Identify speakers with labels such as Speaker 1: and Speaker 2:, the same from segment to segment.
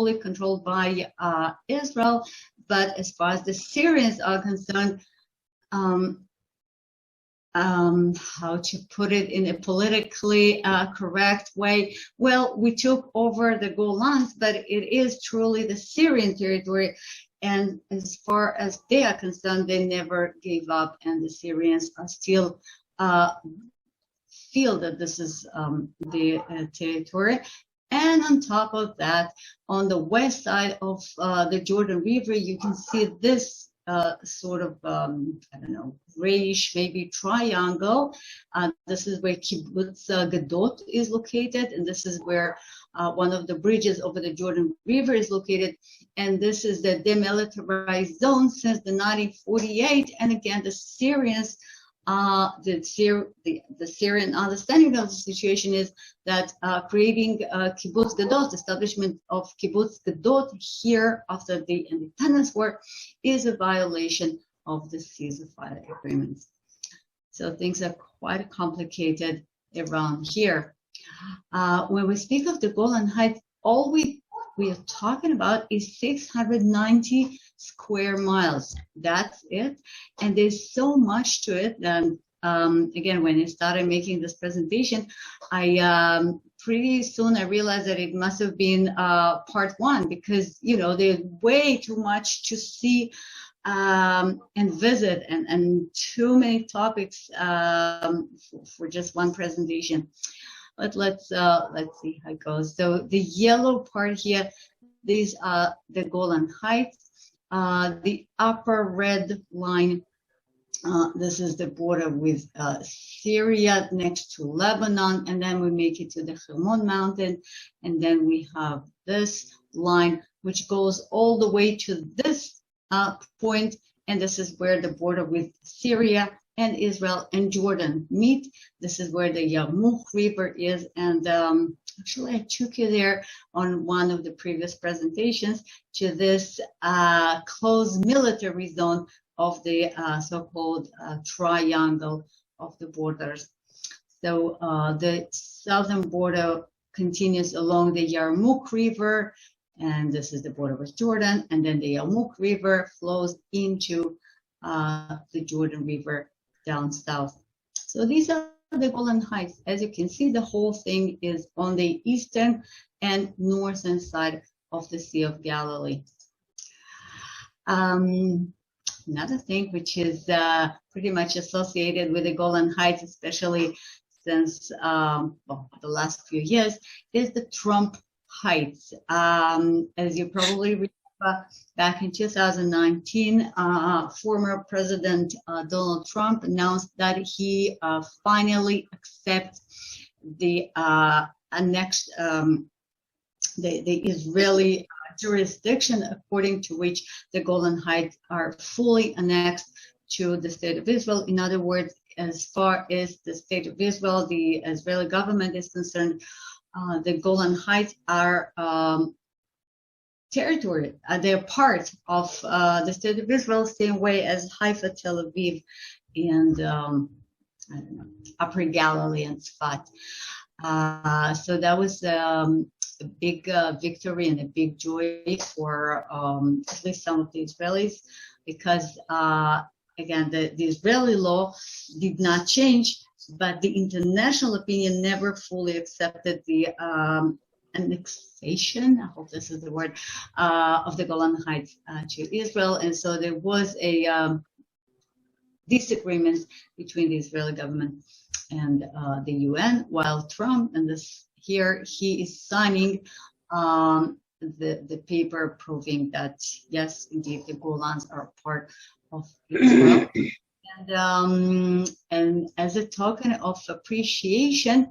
Speaker 1: fully controlled by Israel, but as far as the Syrians are concerned, how to put it in a politically correct way, well, we took over the Golans, but it is truly the Syrian territory. And as far as they are concerned, they never gave up, and the Syrians are still feel that this is the territory. And on top of that, on the west side of the Jordan River, you can see this sort of, I don't know, grayish, maybe triangle. This is where kibbutz Gadot is located, and this is where one of the bridges over the Jordan River is located. And this is the demilitarized zone since the 1948. And again, the Syrians, the Syrian understanding of the situation is that creating kibbutz Gadot, establishment of kibbutz Gadot here after the independence war, is a violation of the ceasefire agreements. So things are quite complicated around here. When we speak of the Golan Heights, all we are talking about is 690 square miles. That's it. And there's so much to it. And again, when I started making this presentation, pretty soon I realized that it must have been part one, because, you know, there's way too much to see and visit, and too many topics for just one presentation. But let's see how it goes. So the yellow part here, these are the Golan Heights. The upper red line, this is the border with Syria next to Lebanon, and then we make it to the Hermon mountain, and then we have this line which goes all the way to this point, and this is where the border with Syria and Israel and Jordan meet. This is where the Yarmouk River is, and actually I took you there on one of the previous presentations to this closed military zone of the so-called triangle of the borders. So the southern border continues along the Yarmouk River, and this is the border with Jordan, and then the Yarmouk River flows into the Jordan River down south. So these are the Golan Heights. As you can see, the whole thing is on the eastern and northern side of the Sea of Galilee. Another thing which is pretty much associated with the Golan Heights, especially since the last few years, is the Trump Heights. As you probably remember, back in 2019, former President Donald Trump announced that he finally accepts the annexed, the Israeli jurisdiction, according to which the Golan Heights are fully annexed to the state of Israel. In other words, as far as the state of Israel, the Israeli government is concerned, the Golan Heights are territory. They're part of the state of Israel, same way as Haifa, Tel Aviv, and I don't know, Upper Galilee and Tzfat. So that was a big victory and a big joy for at least some of the Israelis, because again, the Israeli law did not change, but the international opinion never fully accepted the annexation, I hope this is the word, of the Golan Heights to Israel. And so there was a disagreement between the Israeli government and the UN, while Trump, and this here, he is signing the paper proving that, yes, indeed, the Golans are part of Israel. And as a token of appreciation,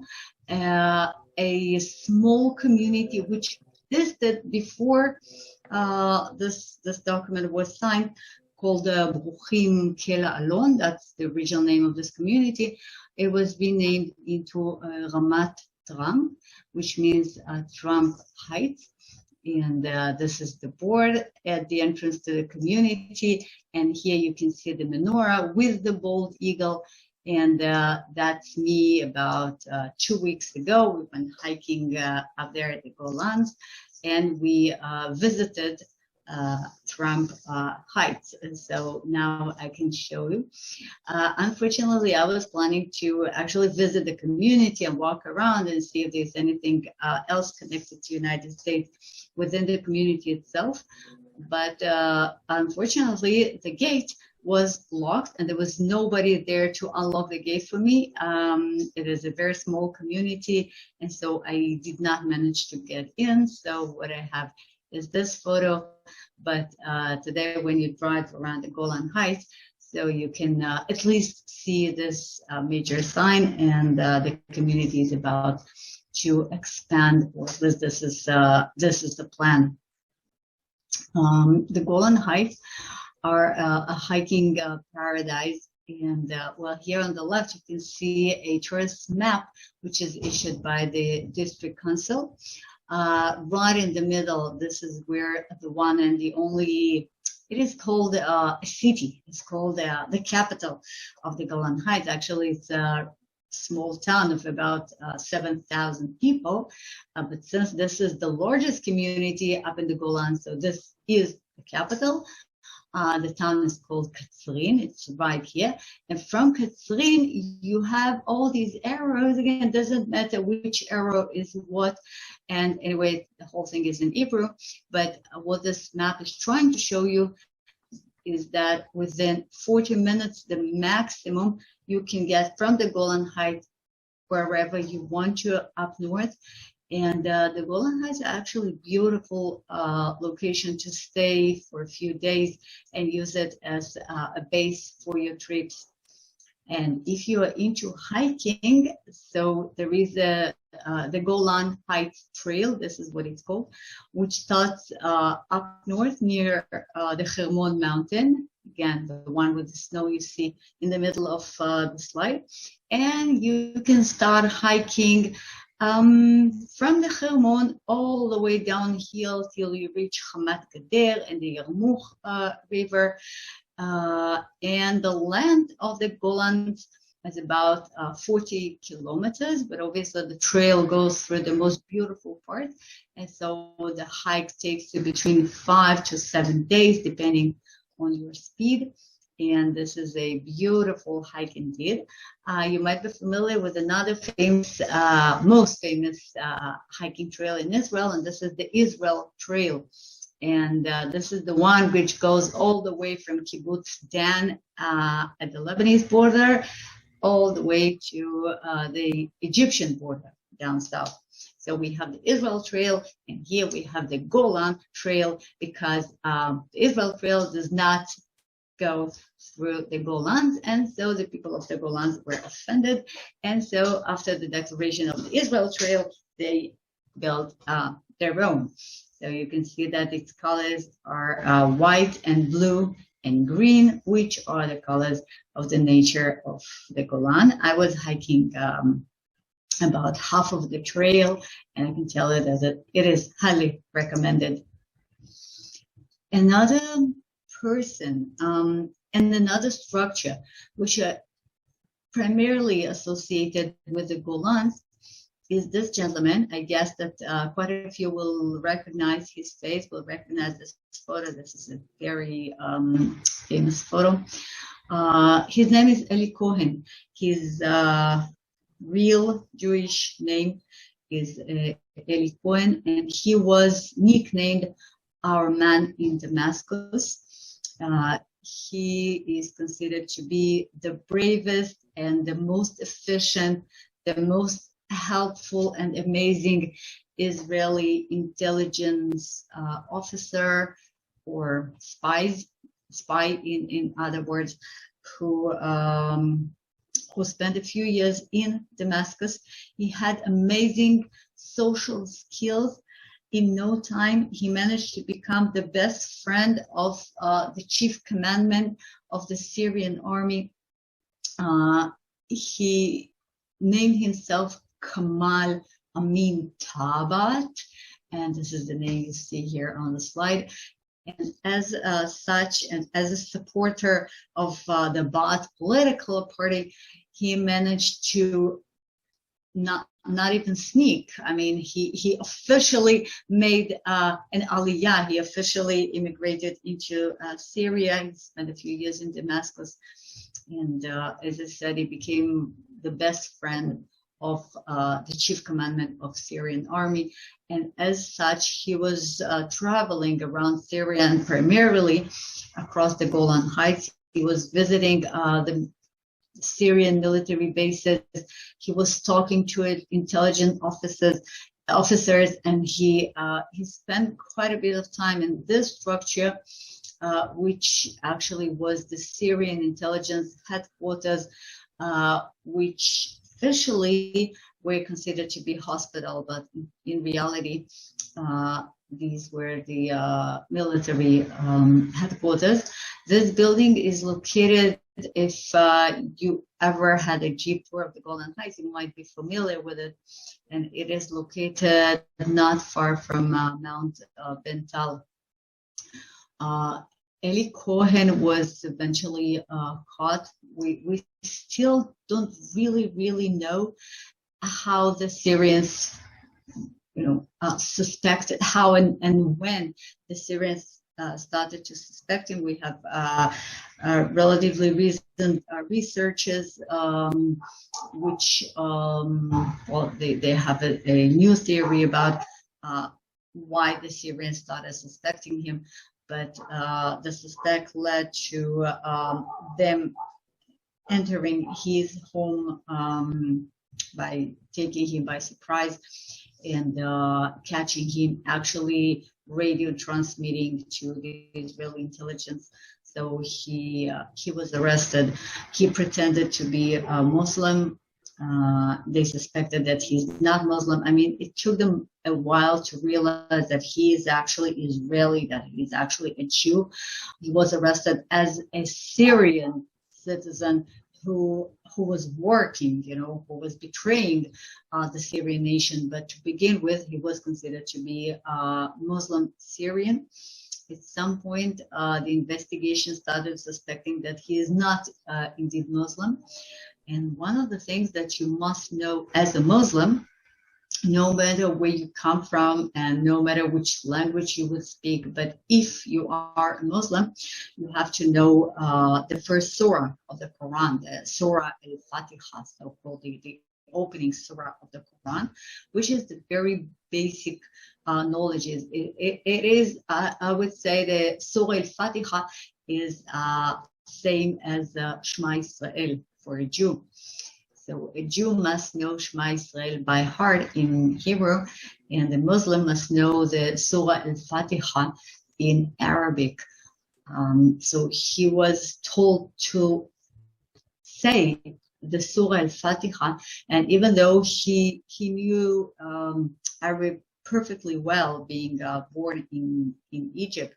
Speaker 1: a small community which existed before this document was signed, called Bruchim Kela Alon, that's the original name of this community. It was renamed into Ramat Trump, which means Trump Heights. And this is the board at the entrance to the community. And here you can see the menorah with the bald eagle. And that's me about 2 weeks ago. We went hiking up there at the Golans. and we visited Trump Heights. And so now I can show you. Unfortunately, I was planning to actually visit the community and walk around and see if there's anything else connected to United States within the community itself. But unfortunately, the gate was locked and there was nobody there to unlock the gate for me. It is a very small community, and so I did not manage to get in. So what I have is this photo, but today when you drive around the Golan Heights, so you can at least see this major sign, and the community is about to expand, or at least this is the plan. The Golan Heights are a hiking paradise, and well, here on the left you can see a tourist map which is issued by the district council. Right in the middle, this is where the one and the only, it is called a city. It's called the capital of the Golan Heights. Actually, it's a small town of about 7,000 people. But since this is the largest community up in the Golan, so this is the capital. The town is called Katzrin. It's right here. And from Katzrin, you have all these arrows. Again, it doesn't matter which arrow is what. And anyway, the whole thing is in Hebrew. But what this map is trying to show you is that within 40 minutes, the maximum you can get from the Golan Heights wherever you want to up north. And the Golan Heights are actually a beautiful location to stay for a few days and use it as a base for your trips. And if you are into hiking, so there is the Golan Heights Trail, this is what it's called, which starts up north near the Hermon Mountain. Again, the one with the snow you see in the middle of the slide. And you can start hiking from the Hermon all the way downhill till you reach Hamat Gader and the Yarmuk River. And the length of the Golan is about 40 kilometers, but obviously the trail goes through the most beautiful part. And so the hike takes you between 5 to 7 days, depending on your speed. And this is a beautiful hike indeed. You might be familiar with another famous, most famous hiking trail in Israel, and this is the Israel Trail. And this is the one which goes all the way from kibbutz Dan at the Lebanese border, all the way to the Egyptian border down south. So we have the Israel Trail, and here we have the Golan Trail, because the Israel Trail does not go through the Golans, and so the people of the Golans were offended, and so after the declaration of the Israel Trail, they built their own. So you can see that its colors are white and blue and green, which are the colors of the nature of the Golan. I was hiking about half of the trail, and I can tell you that it is highly recommended. Another person and another structure which are primarily associated with the Golans is this gentleman. I guess that quite a few will recognize his face, will recognize this photo. This is a very famous photo. His name is Eli Cohen. His real Jewish name is Eli Cohen, and he was nicknamed Our Man in Damascus. He is considered to be the bravest and the most efficient, the most helpful and amazing Israeli intelligence officer or spy in other words, who spent a few years in Damascus. He had amazing social skills. In no time, he managed to become the best friend of the chief commandant of the Syrian army. He named himself Kamal Amin Tabat, and this is the name you see here on the slide. And as such, and as a supporter of the Ba'ath political party, he managed to not not even sneak. I mean, he officially made an aliyah. He officially immigrated into Syria. He spent a few years in Damascus. And as I said, he became the best friend of the chief commandant of Syrian army. And as such, he was traveling around Syria and primarily across the Golan Heights. He was visiting the Syrian military bases. He was talking to intelligence officers, and he spent quite a bit of time in this structure, which actually was the Syrian intelligence headquarters, which officially were considered to be hospital, but in reality, these were the military headquarters. This building is located, if you ever had a jeep tour of the Golan Heights, you might be familiar with it. And it is located not far from Mount Bental. Eli Cohen was eventually caught. We still don't really know how the Syrians, suspected, how and when the Syrians started to suspect him. We have relatively recent researches, which, they have a new theory about why the Syrians started suspecting him. But the suspect led to them entering his home by taking him by surprise and catching him actually radio transmitting to the Israeli intelligence. So he was arrested. He pretended to be a Muslim. They suspected that he's not Muslim. I mean, it took them a while to realize that he is actually Israeli, that he's actually a Jew. He was arrested as a Syrian citizen who was working, who was betraying the Syrian nation. But to begin with, he was considered to be Muslim Syrian. At some point, the investigation started suspecting that he is not indeed Muslim. And one of the things that you must know as a Muslim, no matter where you come from and no matter which language you would speak, but if you are a Muslim, you have to know the first surah of the Quran, the Surah al-Fatiha, so-called the opening surah of the Quran, which is the very basic knowledge. It is, I would say, the Surah al-Fatiha is same as Shema Israel for a Jew. So a Jew must know Shema Israel by heart in Hebrew, and the Muslim must know the Surah al-Fatiha in Arabic. So he was told to say the Surah al-Fatiha, and even though he knew Arabic perfectly well, being born in Egypt,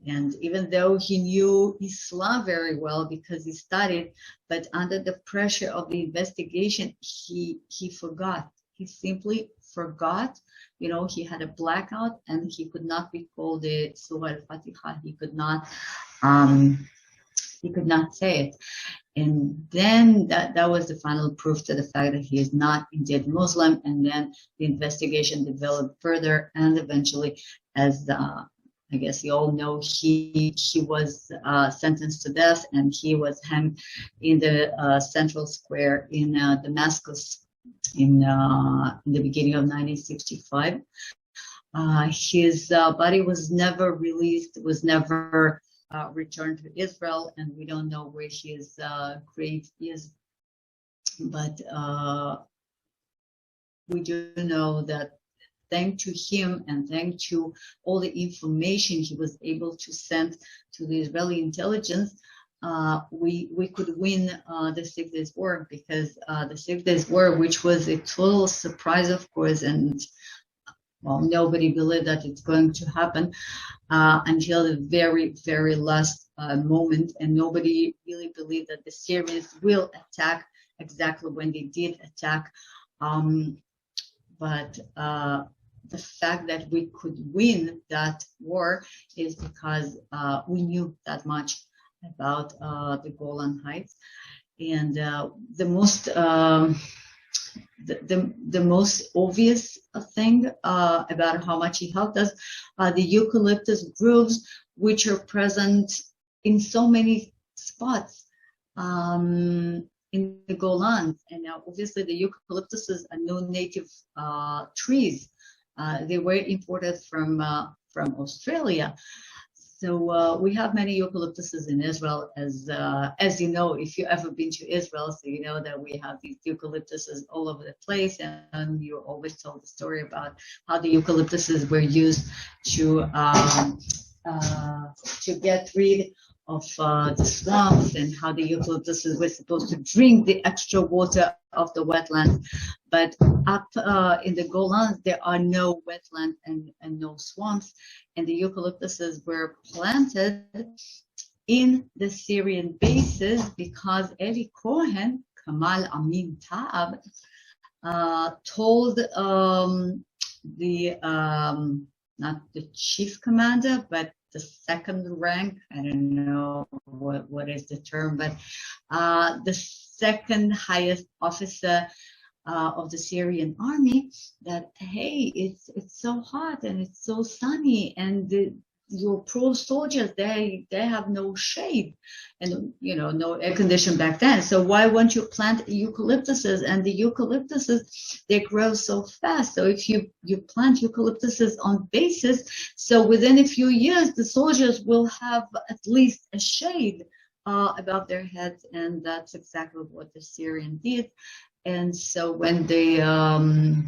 Speaker 1: and even though he knew Islam very well because he studied, but under the pressure of the investigation, he forgot. He simply forgot. He had a blackout and he could not recall the Surah al-Fatiha. He could not say it. And then that was the final proof to the fact that he is not indeed Muslim. And then the investigation developed further, and eventually, as I guess you all know, he was sentenced to death, and he was hanged in the central square in Damascus in the beginning of 1965. His body was never released, was never returned to Israel, and we don't know where his grave is. But we do know that thanks to him and thanks to all the information he was able to send to the Israeli intelligence, we could win the 6 Days War, because the 6 Days War, which was a total surprise, of course, and nobody believed that it's going to happen until the very, very last moment, and nobody really believed that the Syrians will attack exactly when they did attack. But the fact that we could win that war is because we knew that much about the Golan Heights. And the most the most obvious thing about how much he helped us are the eucalyptus groves, which are present in so many spots in the Golan. And now, obviously, the eucalyptuses are no native trees. They were imported from Australia. So we have many eucalyptuses in Israel, as you know, if you've ever been to Israel, so you know that we have these eucalyptuses all over the place, and you always tell the story about how the eucalyptuses were used to get rid of the swamps, and how the eucalyptuses were supposed to drink the extra water of the wetlands. But up in the Golan, there are no wetlands and no swamps, and the eucalyptuses were planted in the Syrian bases because Eli Cohen, Kamal Amin Taab, told not the chief commander, but the second rank, I don't know what is the term, but the second highest officer of the Syrian army, that hey, it's so hot and it's so sunny, and your pro soldiers, they have no shade, and no air condition back then. So why won't you plant eucalyptuses? And the eucalyptuses, they grow so fast. So if you plant eucalyptuses on bases, so within a few years the soldiers will have at least a shade above their heads, and that's exactly what the Syrian did. And so when the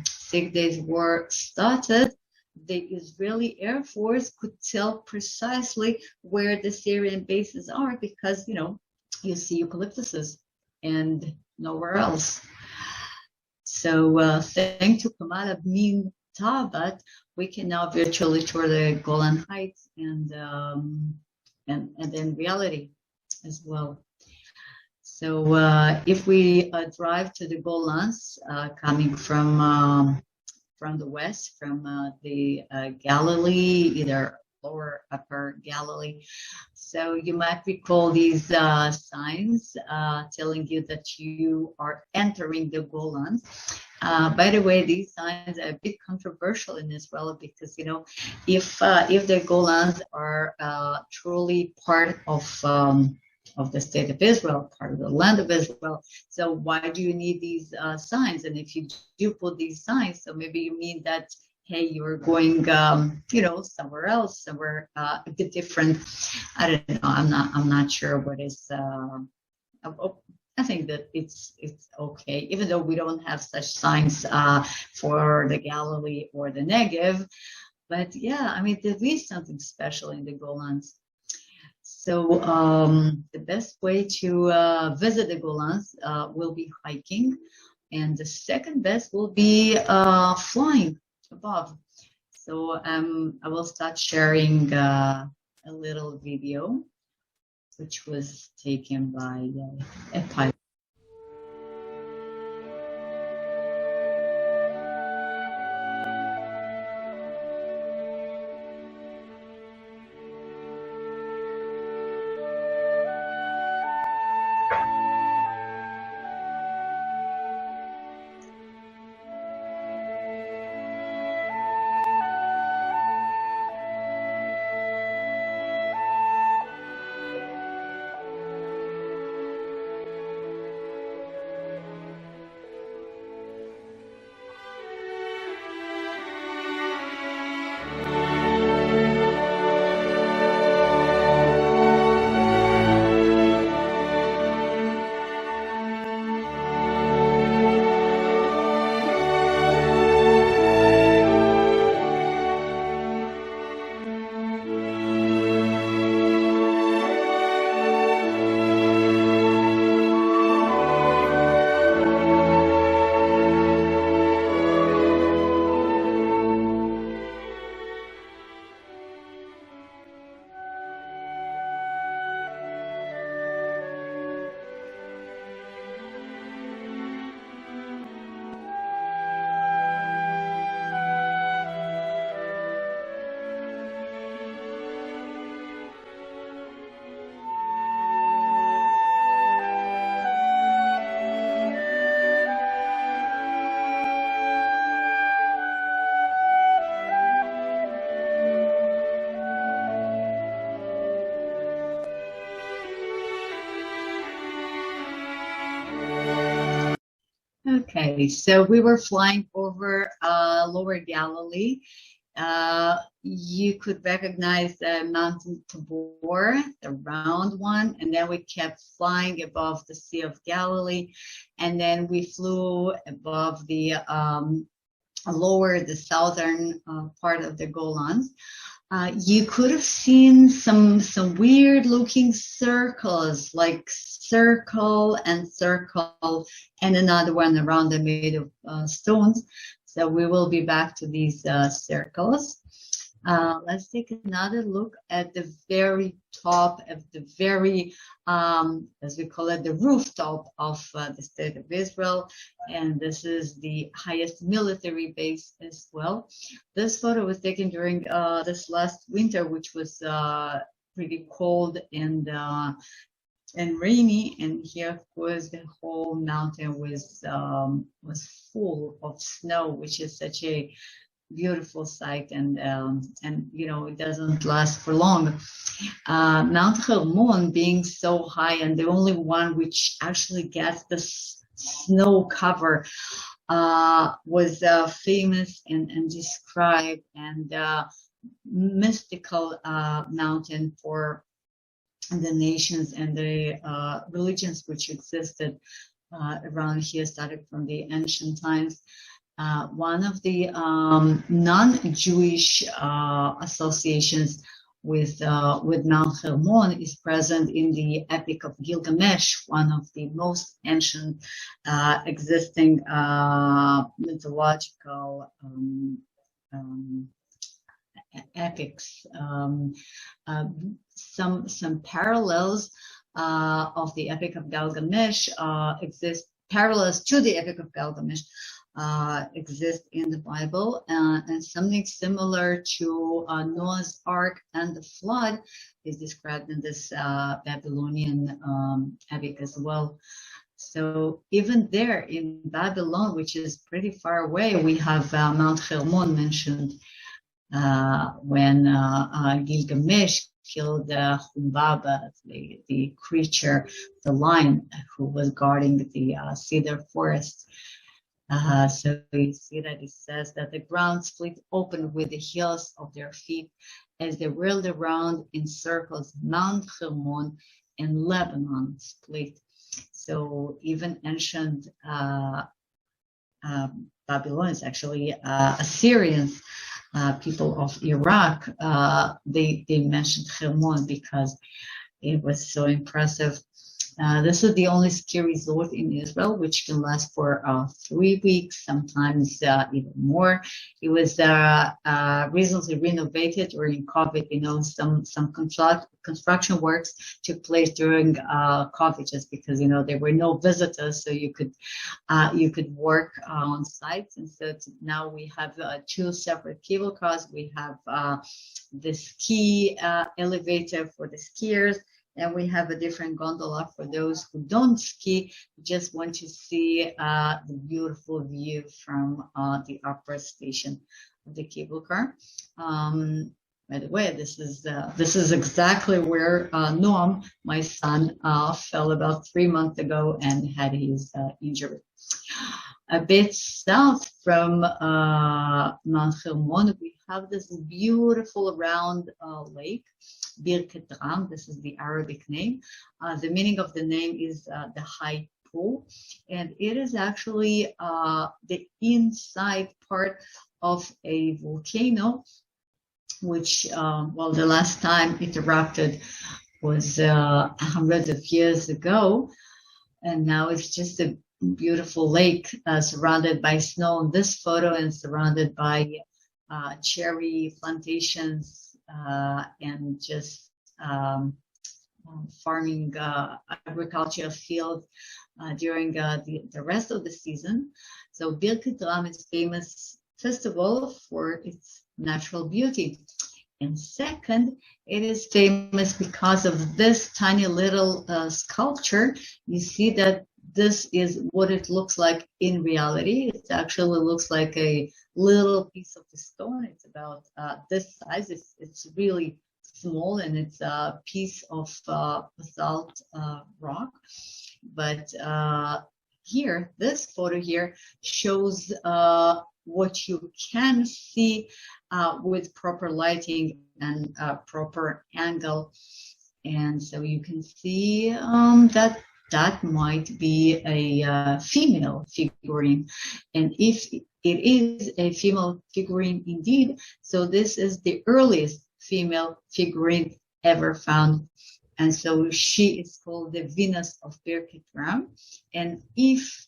Speaker 1: 6 Days War started, the Israeli Air Force could tell precisely where the Syrian bases are, because you see eucalyptuses and nowhere else. So thanks to Kamal Amin Tabat, we can now virtually tour the Golan Heights and in reality as well. So if we drive to the Golans, coming from the west, from the Galilee, either lower, upper Galilee, so you might recall these signs telling you that you are entering the Golans. By the way, these signs are a bit controversial in Israel, because if the Golans are truly part of the state of Israel, part of the land of Israel, so why do you need these signs? And if you do put these signs, so maybe you mean that, hey, you're going somewhere else, somewhere a bit different. I don't know, I'm not sure what is I think that it's okay, even though we don't have such signs for the Galilee or the Negev. But yeah, I mean, there is something special in the Golans. So the best way to visit the Golans will be hiking, and the second best will be flying above. So I will start sharing a little video, which was taken by a pilot. Okay, so we were flying over Lower Galilee. You could recognize the Mountain Tabor, the round one, and then we kept flying above the Sea of Galilee, and then we flew above the southern part of the Golans. You could have seen some weird looking circles, like circle and another one around them made of stones. So we will be back to these circles. Let's take another look at the very top of the very, as we call it, the rooftop of the state of Israel. And this is the highest military base as well. This photo was taken during this last winter, which was pretty cold and rainy. And here, of course, the whole mountain was full of snow, which is such a beautiful sight, and you know, it doesn't last for long. Mount Hermon being so high and the only one which actually gets the snow cover was famous and described and mystical mountain for the nations and the religions which existed around here, started from the ancient times. One of the non-Jewish associations with Mount Hermon is present in the Epic of Gilgamesh, one of the most ancient existing mythological epics. Some parallels of the Epic of Gilgamesh exist. Parallels to the Epic of Gilgamesh exist in the Bible, and something similar to Noah's Ark and the flood is described in this Babylonian epic as well. So even there in Babylon, which is pretty far away, we have Mount Hermon mentioned when Gilgamesh killed Humbaba, the creature, the lion who was guarding the cedar forest. So you see that it says that the ground split open with the heels of their feet as they whirled around in circles. Mount Hermon and Lebanon split. So even ancient Babylonians, actually Assyrians, people of Iraq, they mentioned Hermon because it was so impressive. This is the only ski resort in Israel, which can last for 3 weeks, sometimes even more. It was recently renovated during COVID. You know, some construction works took place during COVID, just because, you know, there were no visitors, so you could work on site. And so now we have 2 separate cable cars. We have the ski elevator for the skiers, and we have a different gondola for those who don't ski, just want to see the beautiful view from the upper station of the cable car. By the way, this is exactly where Noam, my son, fell about 3 months ago and had his injury. A bit south from Mount Hermon, we have this beautiful round lake, Birkat Ram. This is the Arabic name. The meaning of the name is the high pool, and it is actually the inside part of a volcano, which, well, the last time it erupted was hundreds of years ago, and now it's just a beautiful lake surrounded by snow in this photo and surrounded by cherry plantations and just farming agricultural fields during the rest of the season. So Birkat Ram is famous, first of all, for its natural beauty. And second, it is famous because of this tiny little sculpture. You see that this is what it looks like in reality. It actually looks like a little piece of the stone. It's about this size. It's really small, and it's a piece of basalt rock. But here, this photo here shows what you can see with proper lighting and proper angle. And so you can see that might be a female figurine. And if it is a female figurine indeed, so this is the earliest female figurine ever found. And so she is called the Venus of Birkit Ram. And if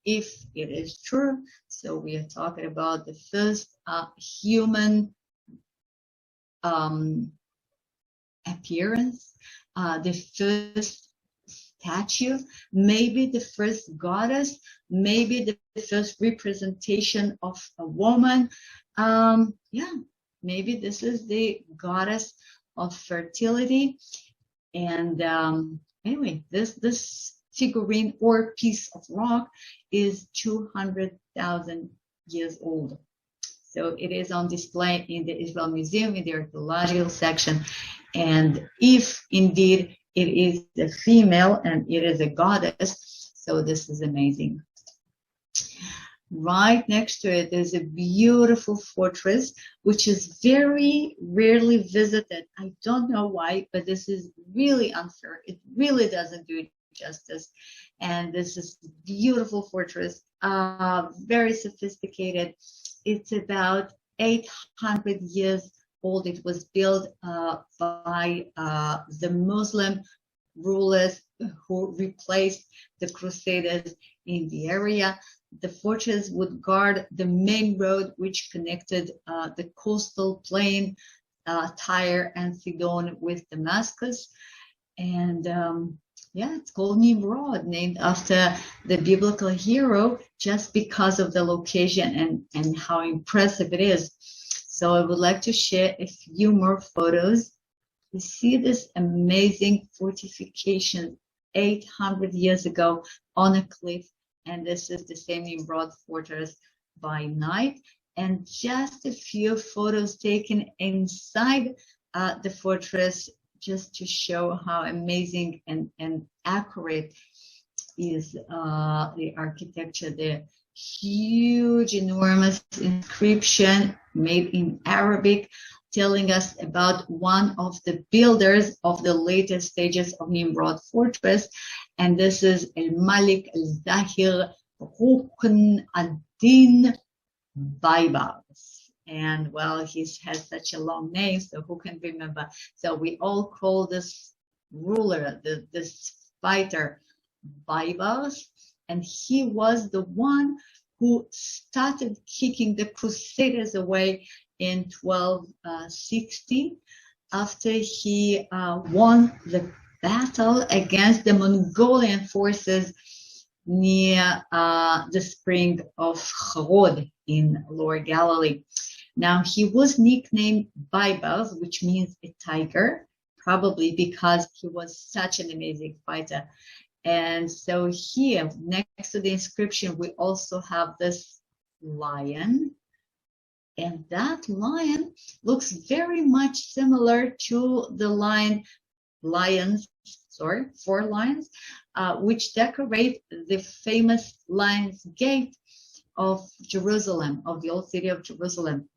Speaker 1: it is true, so we are talking about the first human appearance, the first statue, maybe the first goddess, maybe the first representation of a woman. Maybe this is the goddess of fertility. And anyway, this figurine or piece of rock is 200,000 years old. So it is on display in the Israel Museum in the archaeological section. And if indeed it is a female and it is a goddess, so this is amazing. Right next to it is a beautiful fortress, which is very rarely visited. I don't know why, but this is really unfair. It really doesn't do it justice. And this is a beautiful fortress, very sophisticated. It's about 800 years old. It was built by the Muslim rulers who replaced the Crusaders in the area. The fortress would guard the main road which connected the coastal plain, Tyre and Sidon with Damascus. And it's called Nimrod, named after the biblical hero, just because of the location and how impressive it is. So I would like to share a few more photos. You see this amazing fortification 800 years ago on a cliff. And this is the same Nimrod fortress by night. And just a few photos taken inside the fortress, just to show how amazing and accurate is the architecture there. Huge, enormous inscription made in Arabic, telling us about one of the builders of the latest stages of Nimrod fortress. And this is Al-Malik Al-Zahir Rukn ad-Din Baibars. And well, he has such a long name, so who can remember? So we all call this ruler, this fighter, Baibars. And he was the one who started kicking the Crusaders away in 1260 after he won the battle against the Mongolian forces near the spring of Harod in Lower Galilee. Now, he was nicknamed Baibars, which means a tiger, probably because he was such an amazing fighter. And so here, next to the inscription, we also have this lion. And that lion looks very much similar to the four lions, which decorate the famous Lion's Gate of Jerusalem, of the old city of Jerusalem.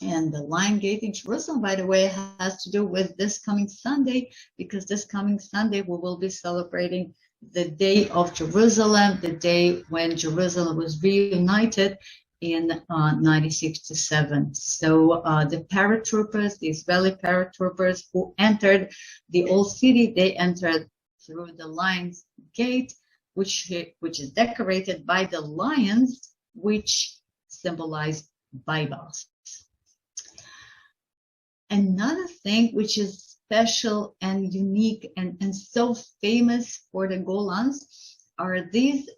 Speaker 1: And the Lion Gate in Jerusalem, by the way, has to do with this coming Sunday, because this coming Sunday we will be celebrating the Day of Jerusalem, the day when Jerusalem was reunited in 1967. So the paratroopers, the Israeli paratroopers who entered the old city, they entered through the Lion's Gate, which is decorated by the lions, which symbolize Baibars. Another thing which is special and unique and so famous for the Golans are these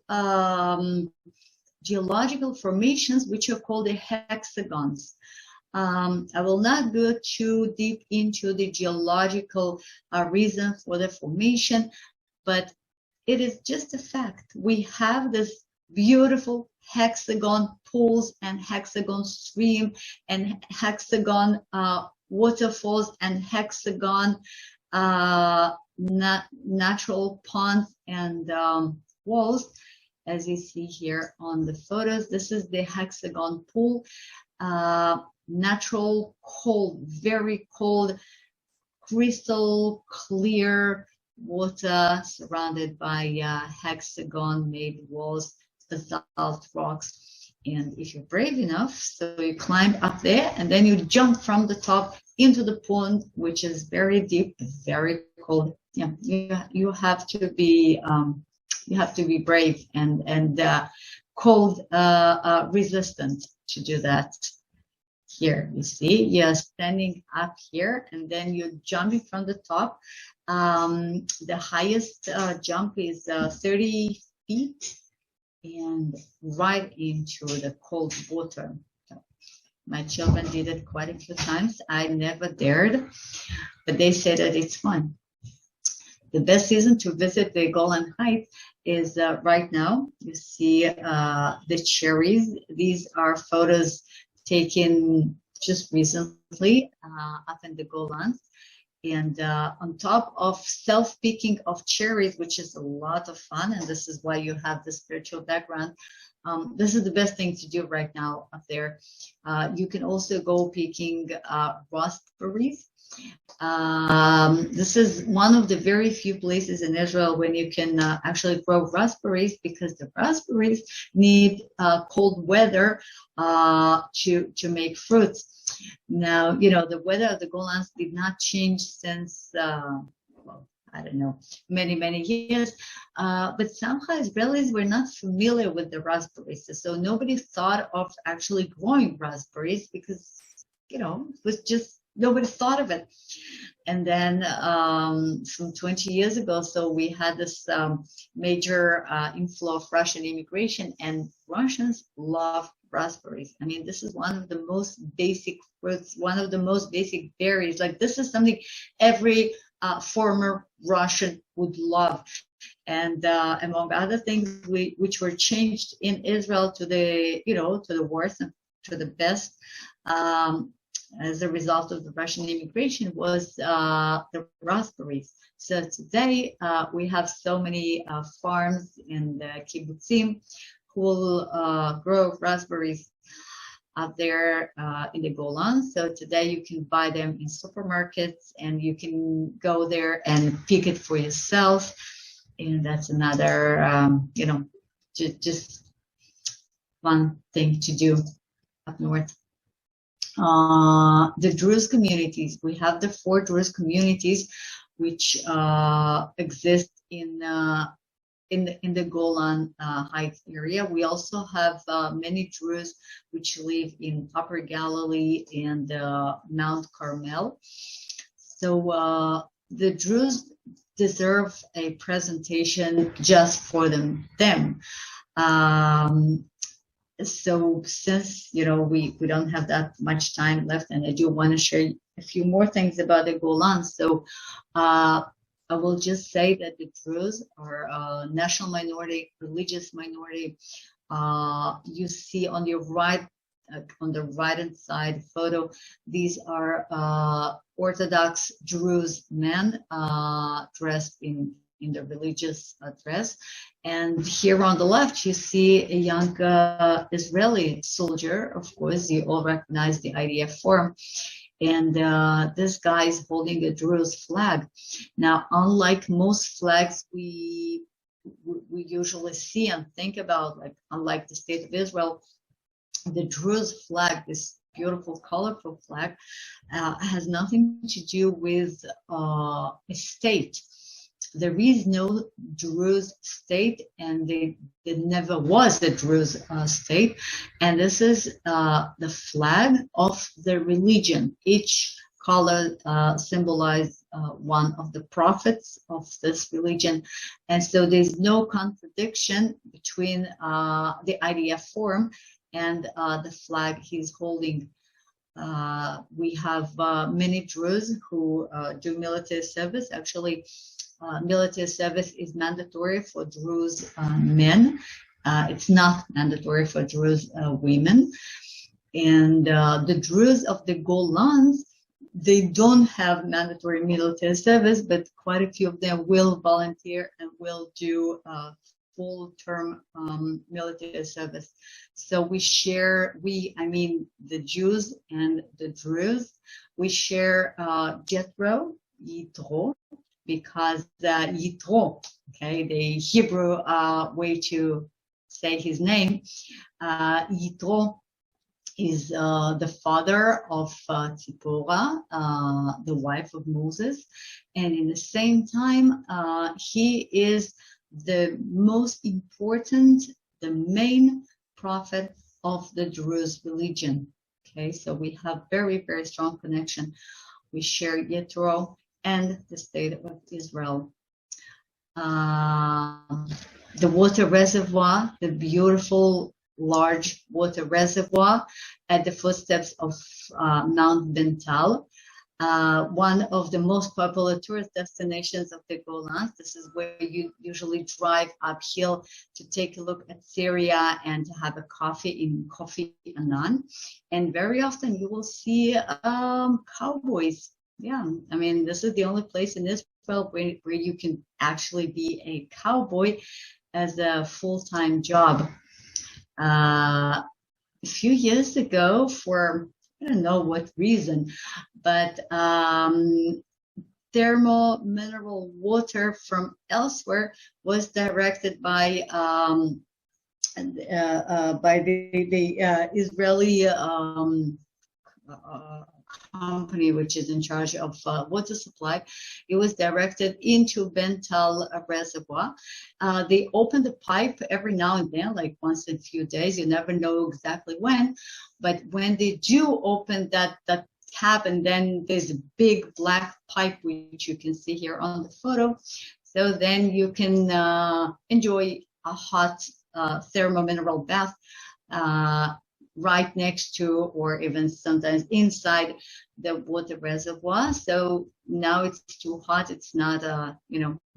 Speaker 1: geological formations, which are called the hexagons. I will not go too deep into the geological reason for the formation, but it is just a fact. We have this beautiful hexagon pools and hexagon stream and hexagon waterfalls and hexagon natural ponds and walls. as you see here on the photos. This is the hexagon pool, natural cold, very cold, crystal clear water surrounded by hexagon made walls, basalt rocks. And if you're brave enough, so you climb up there and then you jump from the top into the pond, which is very deep, very cold. Yeah, you have to be brave and cold resistant to do that. Here you see you're standing up here and then you're jumping from the top. The highest jump is 30 feet and right into the cold water. My children did it quite a few times. I never dared, but they say that it's fun. The best season to visit the Golan Heights is right now. You see the cherries. These are photos taken just recently up in the Golan. And on top of self-picking of cherries, which is a lot of fun, and this is why you have the spiritual background, this is the best thing to do right now up there. You can also go picking raspberries. This is one of the very few places in Israel when you can actually grow raspberries, because the raspberries need cold weather to make fruits. Now, the weather of the Golans did not change since, I don't know, many, many years. But somehow Israelis were not familiar with the raspberries. So nobody thought of actually growing raspberries because, it was just, nobody thought of it. And then some 20 years ago, so we had this major inflow of Russian immigration, and Russians love raspberries. I mean, this is one of the most basic fruits, one of the most basic berries. Like, this is something every former Russian would love. And among other things which were changed in Israel to the, to the worst and to the best, as a result of the Russian immigration, was the raspberries. So today we have so many farms in the kibbutzim who will grow raspberries out there in the Golan. So today you can buy them in supermarkets and you can go there and pick it for yourself. And that's another, just fun thing to do up north. The Druze communities. We have the 4 Druze communities which exist in the Golan Heights area. We also have many Druze which live in Upper Galilee and Mount Carmel. So the Druze deserve a presentation just for them. So since, we don't have that much time left, and I do want to share a few more things about the Golan. So I will just say that the Druze are a national minority, religious minority. You see on your right, on the right-hand side photo, these are Orthodox Druze men dressed in the religious dress. And here on the left, you see a young Israeli soldier. Of course, you all recognize the IDF form. And this guy is holding a Druze flag. Now, unlike most flags we usually see and think about, like unlike the state of Israel, the Druze flag, this beautiful, colorful flag, has nothing to do with a state. There is no Druze state, and there never was a Druze state. And this is the flag of the religion. Each color symbolizes one of the prophets of this religion. And so there's no contradiction between the IDF form and the flag he's holding. We have many Druze who do military service. Actually, military service is mandatory for Druze men. It's not mandatory for Druze women. And the Druze of the Golans, they don't have mandatory military service, but quite a few of them will volunteer and will do full-term military service. So I mean the Jews and the Druze, we share Yitro, because Yitro, okay, the Hebrew way to say his name, Yitro is the father of Tzipporah, the wife of Moses, and in the same time, he is the most important, the main prophet of the Druze religion. Okay, so we have very, very strong connection. We share Yitro and the state of Israel. The water reservoir, the beautiful large water reservoir at the footsteps of Mount Bental, one of the most popular tourist destinations of the Golan. This is where you usually drive uphill to take a look at Syria and to have a coffee in Coffee Annan. And very often you will see cowboys. Yeah, I mean, this is the only place in Israel where you can actually be a cowboy as a full-time job. A few years ago, for I don't know what reason, but thermal mineral water from elsewhere was directed by the Israeli company which is in charge of water supply. It was directed into Bental reservoir. They open the pipe every now and then, like once in a few days. You never know exactly when, but when they do open that tap, and then there's a big black pipe which you can see here on the photo. So then you can enjoy a hot thermomineral bath right next to, or even sometimes inside the water reservoir. So now it's too hot. It's not,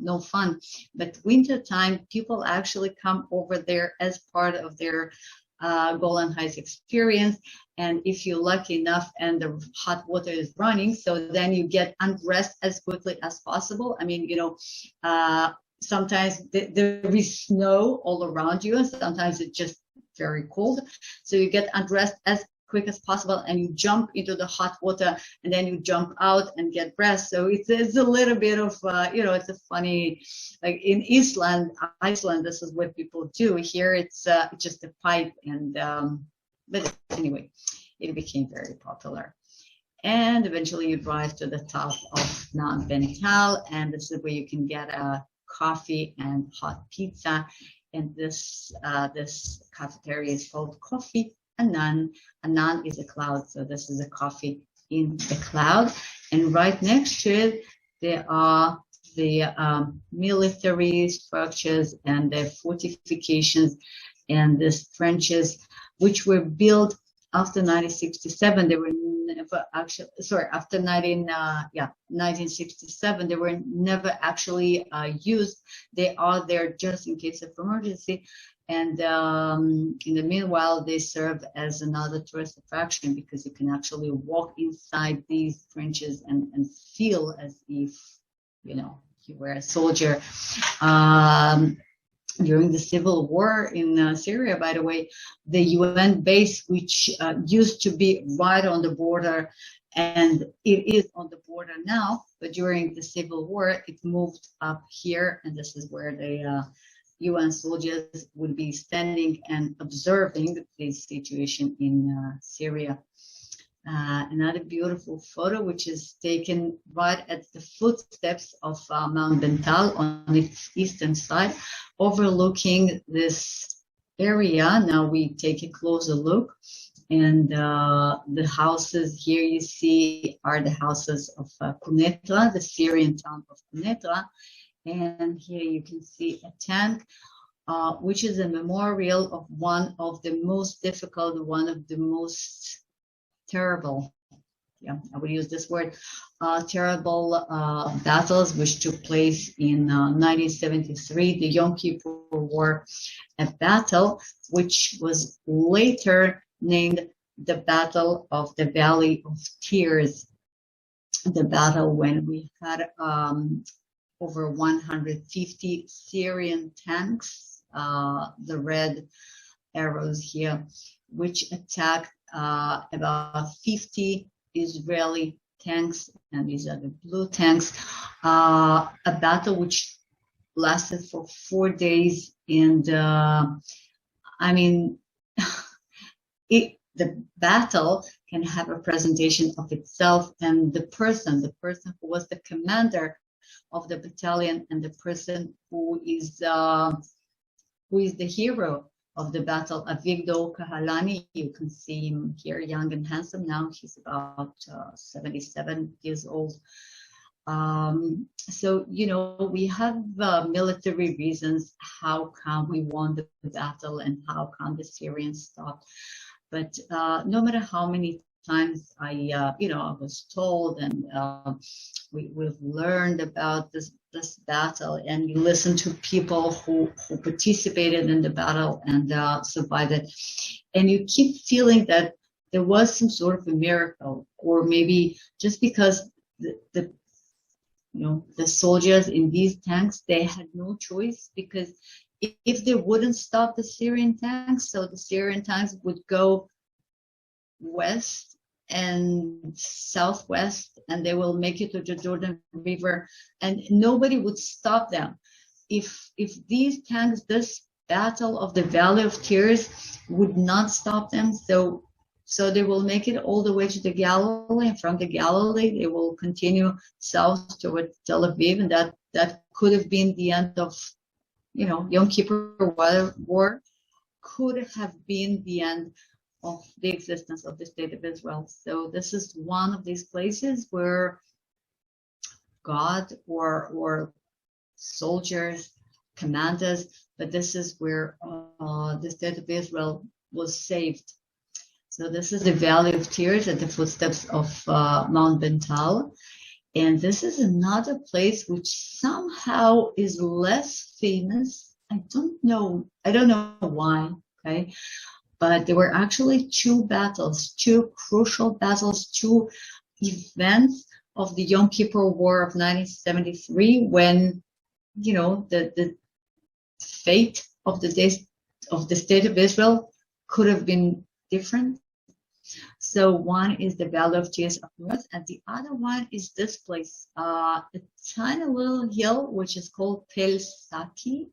Speaker 1: no fun. But wintertime, people actually come over there as part of their Golan Heights experience. And if you're lucky enough and the hot water is running, so then you get undressed as quickly as possible. I mean, sometimes there is snow all around you, and sometimes it's just very cold. So you get undressed as quick as possible, and you jump into the hot water, and then you jump out and get dressed. So it's a little bit of, it's a funny, like in Iceland, this is what people do. Here it's just a pipe, and but anyway, it became very popular. And eventually you drive to the top of Mount Bental, and this is where you can get a coffee and hot pizza. And this cafeteria is called Coffee Annan. Annan is a cloud, so this is a coffee in the cloud. And right next to it, there are the military structures and the fortifications and the trenches, which were built after 1967. They were never actually, after 1967, they were never actually used. They are there just in case of emergency. And in the meanwhile, they serve as another tourist attraction, because you can actually walk inside these trenches and feel as if, you were a soldier. During the civil war in Syria, by the way, the UN base, which used to be right on the border, and it is on the border now, but during the civil war, it moved up here, and this is where the UN soldiers would be standing and observing the situation in Syria. Another beautiful photo, which is taken right at the footsteps of Mount Bental on its eastern side, overlooking this area. Now we take a closer look, and the houses here you see are the houses of Quneitra, the Syrian town of Quneitra. And here you can see a tank, which is a memorial of one of the most difficult, one of the most terrible, I would use this word, terrible battles which took place in 1973, the Yom Kippur War, a battle which was later named the Battle of the Valley of Tears, the battle when we had over 150 Syrian tanks the red arrows here, which attacked about 50 Israeli tanks, and these are the blue tanks. A battle which lasted for 4 days, and I mean, the battle can have a presentation of itself, and the person who was the commander of the battalion, and the person who is the hero of the battle, Avigdor Kahalani. You can see him here, young and handsome now. He's about 77 years old. So, we have military reasons how come we won the battle and how come the Syrians stopped. But no matter how many times I was told, and we've learned about this battle, and you listen to people who participated in the battle and survived it, and you keep feeling that there was some sort of a miracle, or maybe just because the soldiers in these tanks, they had no choice, because if they wouldn't stop the Syrian tanks, so the Syrian tanks would go west and southwest, and they will make it to the Jordan River, and nobody would stop them. If these tanks, this battle of the Valley of Tears, would not stop them, so they will make it all the way to the Galilee, and from the Galilee they will continue south toward Tel Aviv, and that could have been the end of Yom Kippur War, could have been the end of the existence of the state of Israel. So this is one of these places where God or soldiers, commanders, but this is where the state of Israel was saved. So this is the Valley of Tears at the footsteps of Mount Bental. And this is another place which somehow is less famous. I don't know why, okay? But there were actually two crucial battles, two events of the Yom Kippur War of 1973, when, the fate of the state of Israel could have been different. So one is the Valley of Tears up north, and the other one is this place, a tiny little hill which is called Tel Saki.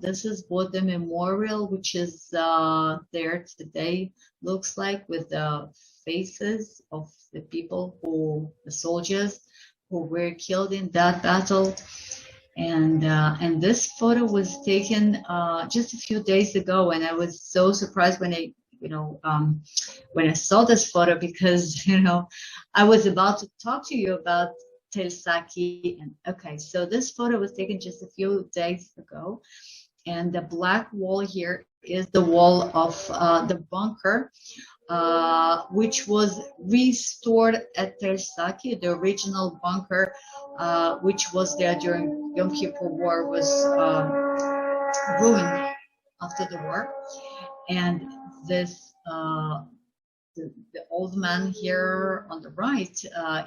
Speaker 1: This is what the memorial, which is there today, looks like, with the faces of the people the soldiers who were killed in that battle. And this photo was taken just a few days ago, and I was so surprised when I saw this photo, because I was about to talk to you about Tel Saki. And okay, so this photo was taken just a few days ago, and the black wall here is the wall of the bunker, which was restored at Tel Saki. The original bunker, which was there during Yom Kippur War, was ruined after the war. And this the old man here on the right,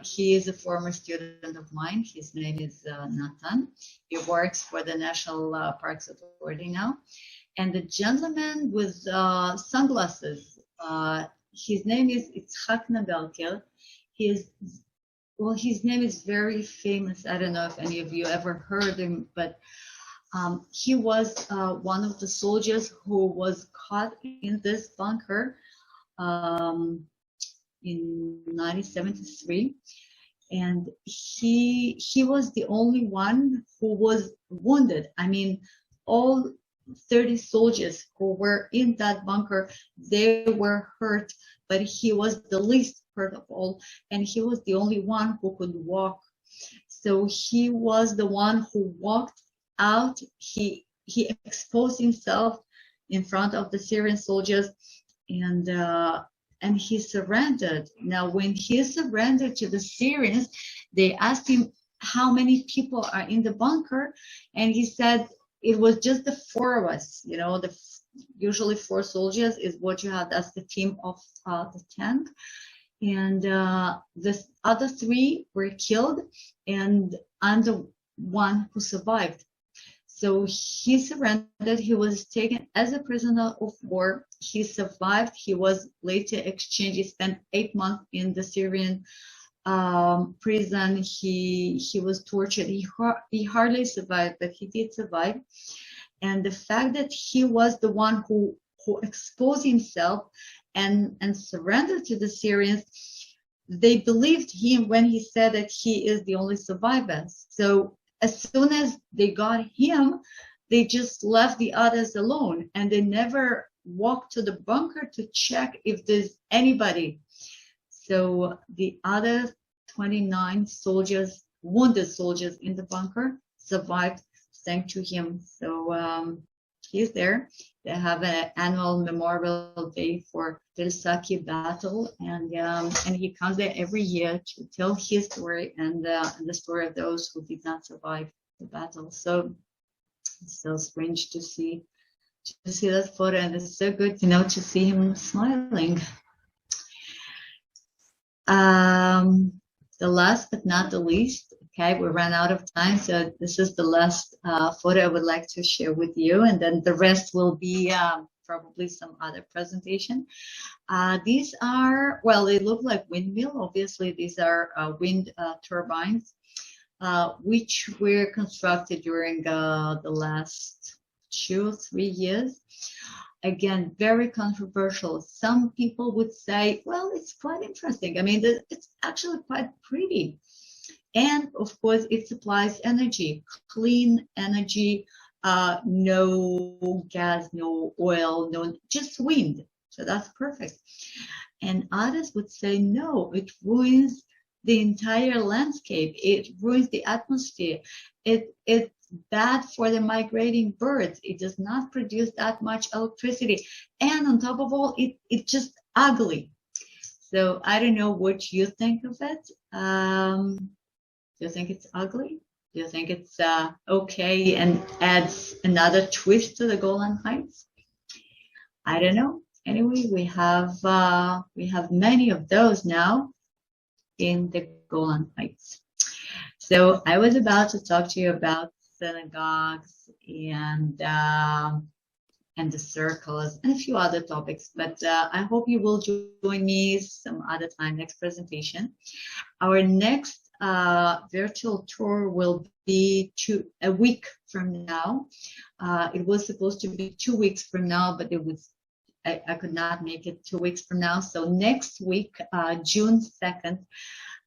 Speaker 1: he is a former student of mine. His name is Nathan. He works for the National Parks Authority now. And the gentleman with sunglasses, his name is Itzhak Nagalkel. His name is very famous. I don't know if any of you ever heard him, but he was one of the soldiers who was caught in this bunker in 1973, and he was the only one who was wounded. I mean, all 30 soldiers who were in that bunker, they were hurt, but he was the least hurt of all, and he was the only one who could walk. So he was the one who walked out. He exposed himself in front of the Syrian soldiers, and he surrendered. Now, when he surrendered to the Syrians, they asked him how many people are in the bunker, and he said it was just the four of us. Usually 4 soldiers is what you have. That's the team of the tank, and the other 3 were killed, and I'm the one who survived. So he surrendered. He was taken as a prisoner of war. He survived. He was later exchanged. He spent 8 months in the Syrian prison. He was tortured. He hardly survived, but he did survive. And the fact that he was the one who exposed himself and surrendered to the Syrians, they believed him when he said that he is the only survivor. So as soon as they got him, they just left the others alone, and they never walked to the bunker to check if there's anybody. So the other 29 soldiers, wounded soldiers in the bunker, survived thanks to him. So he's there. They have an annual memorial day for the Saki battle, and he comes there every year to tell his story and the story of those who did not survive the battle. So it's so strange to see that photo, and it's so good, to see him smiling. The last but not the least, okay, we ran out of time, so this is the last photo I would like to share with you, and then the rest will be probably some other presentation. These are, well, they look like windmill. Obviously, these are wind turbines, which were constructed during the last 2 or 3 years. Again, very controversial. Some people would say, well, it's quite interesting. I mean, it's actually quite pretty. And of course, it supplies energy, clean energy, no gas, no oil, just wind. So that's perfect. And others would say, no, it ruins the entire landscape. It ruins the atmosphere. It's bad for the migrating birds. It does not produce that much electricity. And on top of all, it's just ugly. So I don't know what you think of it. Do you think it's ugly? Do you think it's okay and adds another twist to the Golan Heights? I don't know. Anyway, we have many of those now in the Golan Heights. So I was about to talk to you about synagogues and the circles and a few other topics, but I hope you will join me some other time, next presentation. Our next virtual tour will be a week from now. It was supposed to be 2 weeks from now, but I could not make it 2 weeks from now. So next week, June 2nd,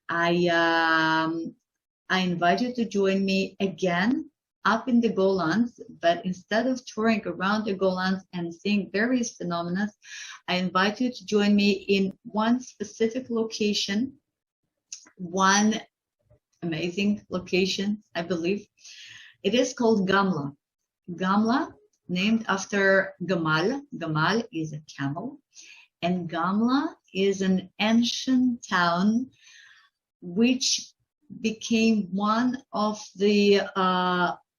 Speaker 1: I invite you to join me again up in the Golans, but instead of touring around the Golans and seeing various phenomena, I invite you to join me in one specific location, one amazing location, I believe. It is called Gamla. Gamla, named after Gamal. Gamal is a camel. And Gamla is an ancient town which became one of the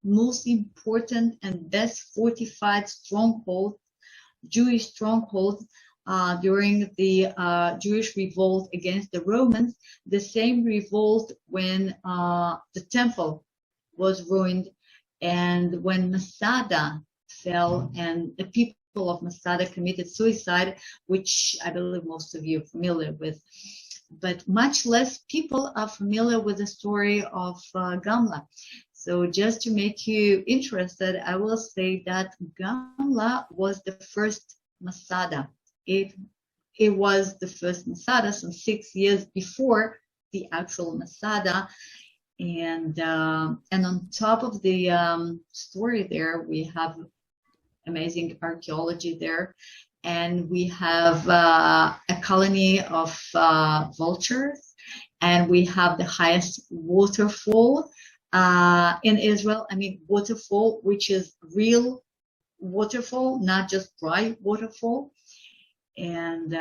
Speaker 1: most important and best fortified strongholds, Jewish strongholds, during the Jewish revolt against the Romans, the same revolt when the temple was ruined and when Masada fell and the people of Masada committed suicide, which I believe most of you are familiar with. But much less people are familiar with the story of Gamla. So just to make you interested, I will say that Gamla was the first Masada. It was the first Masada some 6 years before the actual Masada. And on top of the story there, we have amazing archaeology there. And we have a colony of vultures, and we have the highest waterfall in Israel. I mean, waterfall, which is real waterfall, not just dry waterfall. And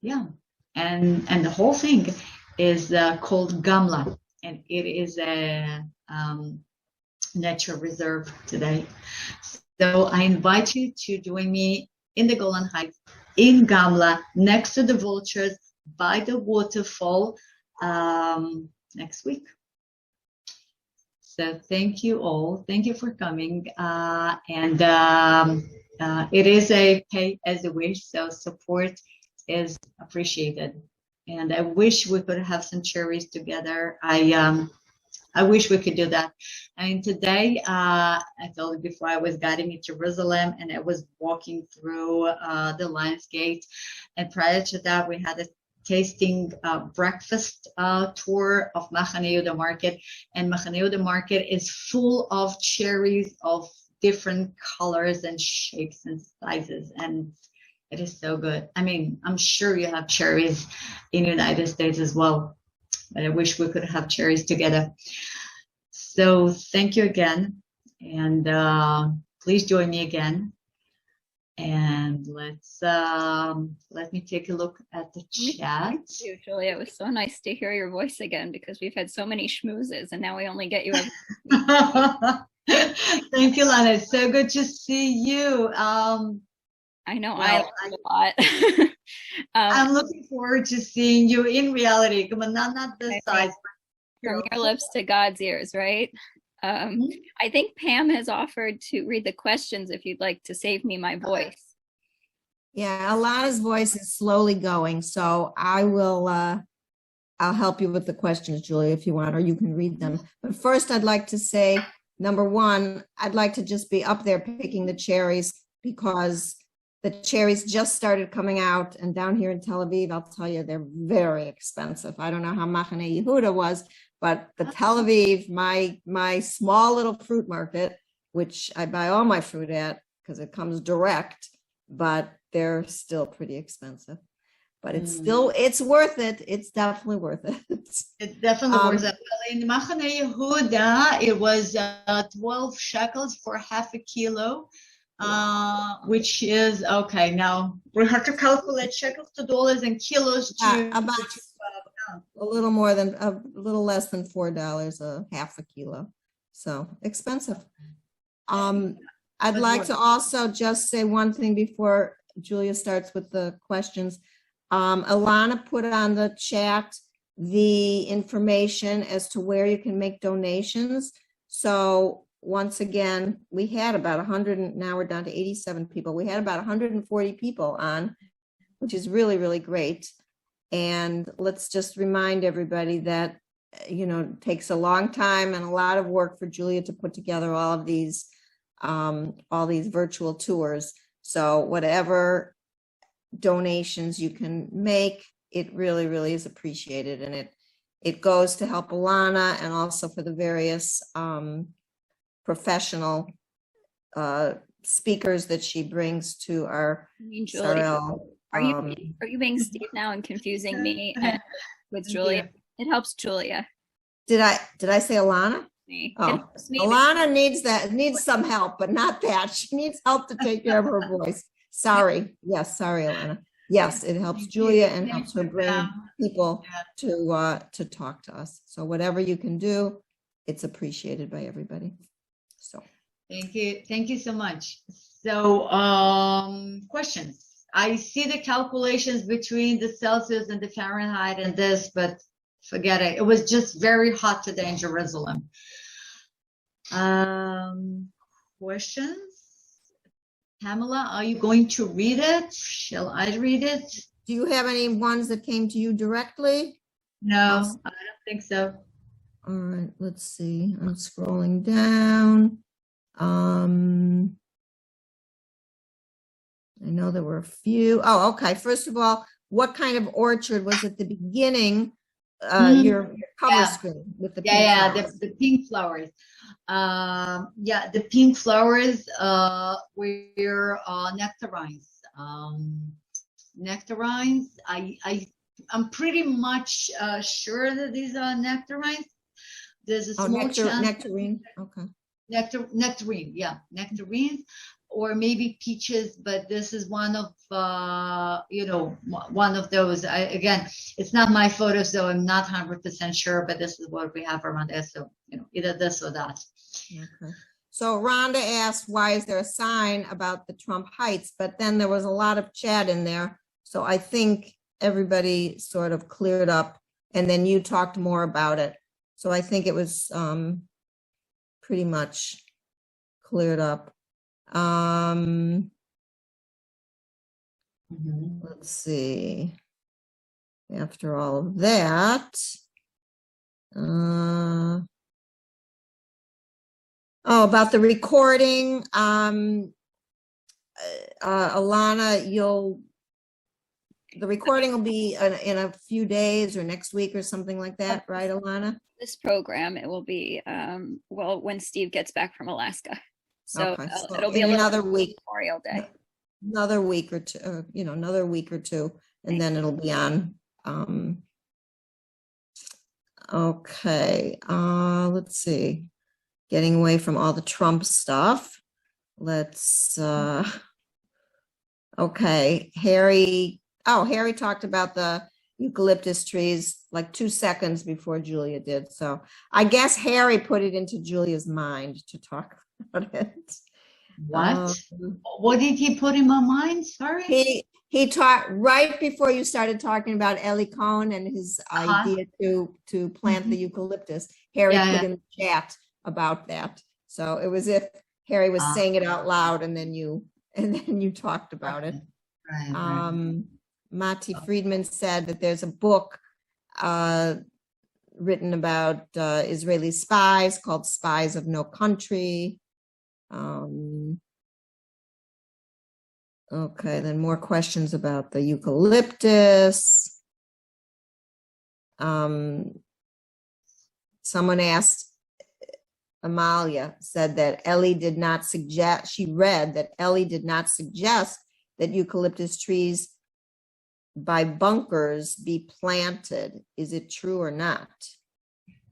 Speaker 1: yeah, and the whole thing is called Gamla, and it is a nature reserve today. So I invite you to join me in the Golan Heights, in Gamla, next to the vultures, by the waterfall, next week. So thank you all. Thank you for coming. It is a pay as you wish, so support is appreciated. And I wish we could have some cherries together. I wish we could do that. I mean, today, I told you before, I was guiding in Jerusalem and I was walking through the Lions Gate. And prior to that, we had a tasting breakfast tour of Machane Yehuda Market. And Machane Yehuda Market is full of cherries of different colors and shapes and sizes. And it is so good. I mean, I'm sure you have cherries in the United States as well. But I wish we could have cherries together. So thank you again. And please join me again. And let me take a look at the chat.
Speaker 2: Thank you, Julia. It was so nice to hear your voice again because we've had so many schmoozes and now we only get you every
Speaker 1: Thank you, Lana. It's so good to see you.
Speaker 2: I know, well, I like it a lot.
Speaker 1: I'm looking forward to seeing you in reality. Come on, not this size.
Speaker 2: From your lips to God's ears, right? I think Pam has offered to read the questions if you'd like to save me my voice.
Speaker 3: Yeah, Alana's voice is slowly going, so I will, I'll help you with the questions, Julia, if you want, or you can read them. But first, I'd like to say, number one, I'd like to just be up there picking the cherries because the cherries just started coming out, and down here in Tel Aviv, I'll tell you, they're very expensive. I don't know how Machane Yehuda was, but the Tel Aviv, my small little fruit market, which I buy all my fruit at because it comes direct, but they're still pretty expensive. But it's still, it's worth it. It's definitely worth it.
Speaker 1: It's definitely worth it. In Machane Yehuda, it was 12 shekels for half a kilo. Which is okay. Now we have to calculate shekels to dollars and kilos to
Speaker 3: about a little more than a little less than $4 a half a kilo. So expensive. I'd like to also just say one thing before Julia starts with the questions. Alana put on the chat the information as to where you can make donations. So once again, we had about 100, and now we're down to 87 people. We had about 140 people on, which is really, really great. And let's just remind everybody that, you know, it takes a long time and a lot of work for Julia to put together all these virtual tours. So whatever donations you can make, it really, really is appreciated. And it goes to help Alana and also for the various professional speakers that she brings to our Sarel.
Speaker 2: Are you being Steve now and confusing me with Julia? It helps Julia.
Speaker 3: Did I say Alana?
Speaker 2: Oh,
Speaker 3: Alana needs some help, but not that. She needs help to take care of her voice. Sorry. Yes, sorry, Alana. Yes, it helps Julia and helps her bring people to talk to us. So whatever you can do, it's appreciated by everybody. So
Speaker 1: thank you so much. So questions. I see the calculations between the Celsius and the Fahrenheit and this, but forget it. It was just very hot today in Jerusalem. Questions? Pamela, are you going to read it? Shall I read it?
Speaker 3: Do you have any ones that came to you directly?
Speaker 1: No, I don't think so.
Speaker 3: All right, let's see. I'm scrolling down. I know there were a few. Oh, okay. First of all, what kind of orchard was at the beginning? Your cover screen with the pink flowers.
Speaker 1: The pink flowers. The pink flowers were nectarines. Nectarines. I'm pretty much sure that these are nectarines. There's a small chance.
Speaker 3: Nectarine. Okay.
Speaker 1: Nectarine. Yeah, nectarines. Or maybe peaches, but this is one of one of those. Again, it's not my photo, so I'm not 100% sure, but this is what we have around there. So either this or that.
Speaker 3: Okay. So Rhonda asked, why is there a sign about the Trump Heights? But then there was a lot of chat in there, so I think everybody sort of cleared up, and then you talked more about it. So I think it was pretty much cleared up. Let's see. After all of that, about the recording, Alana, the recording will be in a few days or next week or something like that, right, Alana?
Speaker 2: This program, it will be, well, when Steve gets back from Alaska. So,
Speaker 3: Okay, so
Speaker 2: it'll be
Speaker 3: in
Speaker 2: a little
Speaker 3: another week.
Speaker 2: Memorial Day.
Speaker 3: Another week or two, another week or two, and then it'll be on. Okay, let's see. Getting away from all the Trump stuff. Let's, okay, Harry talked about the eucalyptus trees like 2 seconds before Julia did. So I guess Harry put it into Julia's mind to talk about it.
Speaker 1: What? What did he put in my mind? Sorry.
Speaker 3: He talked right before you started talking about Ellie Cohen and his idea to plant the eucalyptus. Harry put in the chat about that. So it was if Harry was saying it out loud and then you talked about it.
Speaker 1: Right.
Speaker 3: Mati Friedman said that there's a book written about Israeli spies called Spies of No Country. Okay, then more questions about the eucalyptus. Someone asked, Amalia said that Ellie did not suggest, she read that Ellie did not suggest that eucalyptus trees by bunkers be planted. Is it true or not?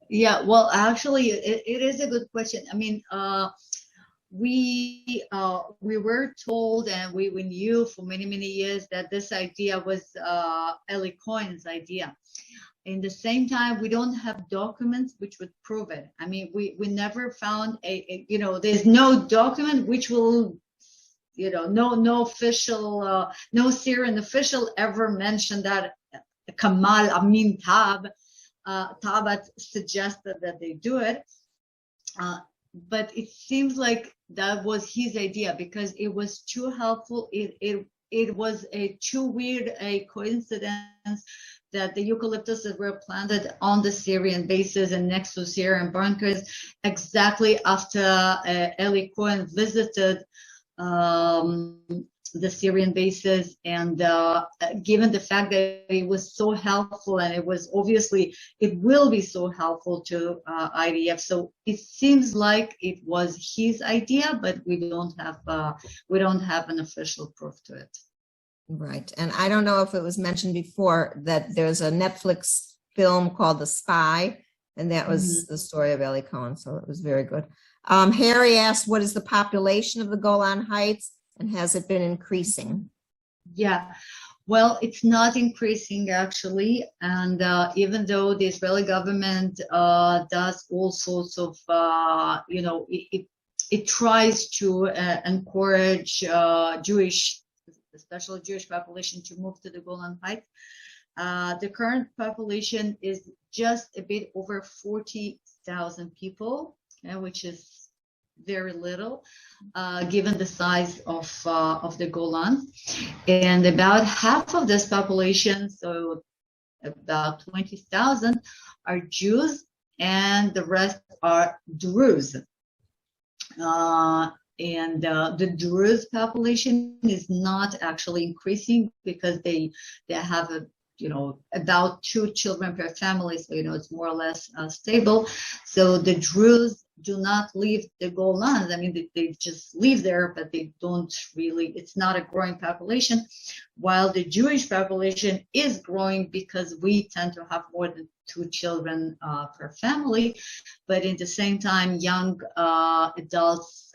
Speaker 1: Yeah, well, actually, it is a good question. I mean, we were told and we knew for many years that this idea was Ellie Cohen's idea. In the same time, we don't have documents which would prove it. I mean, we never found there's no document which will, no official, no Syrian official ever mentioned that Kamal Amin Tabat suggested that they do it. But it seems like that was his idea because it was too helpful. It was too weird a coincidence that the eucalyptuses were planted on the Syrian bases and next to Syrian bunkers exactly after Eli Cohen visited the Syrian bases, and given the fact that it was so helpful and it will be so helpful to IDF. So it seems like it was his idea, but we don't have an official proof to it.
Speaker 3: Right, and I don't know if it was mentioned before that there's a Netflix film called The Spy, and that was the story of Ellie Cohen, so it was very good. Harry asked, what is the population of the Golan Heights, and has it been increasing?
Speaker 1: Yeah, well, it's not increasing actually, and even though the Israeli government does all sorts of, it tries to encourage especially Jewish population to move to the Golan Heights. The current population is just a bit over 40,000 people, which is very little, given the size of the Golan. And about half of this population, so about 20,000, are Jews, and the rest are Druze. And the Druze population is not actually increasing because they have about 2 children per family, so it's more or less stable. So the Druze do not leave the Golan. I mean, they just live there, but they don't really, it's not a growing population, while the Jewish population is growing because we tend to have more than 2 children per family. But in the same time, young adults,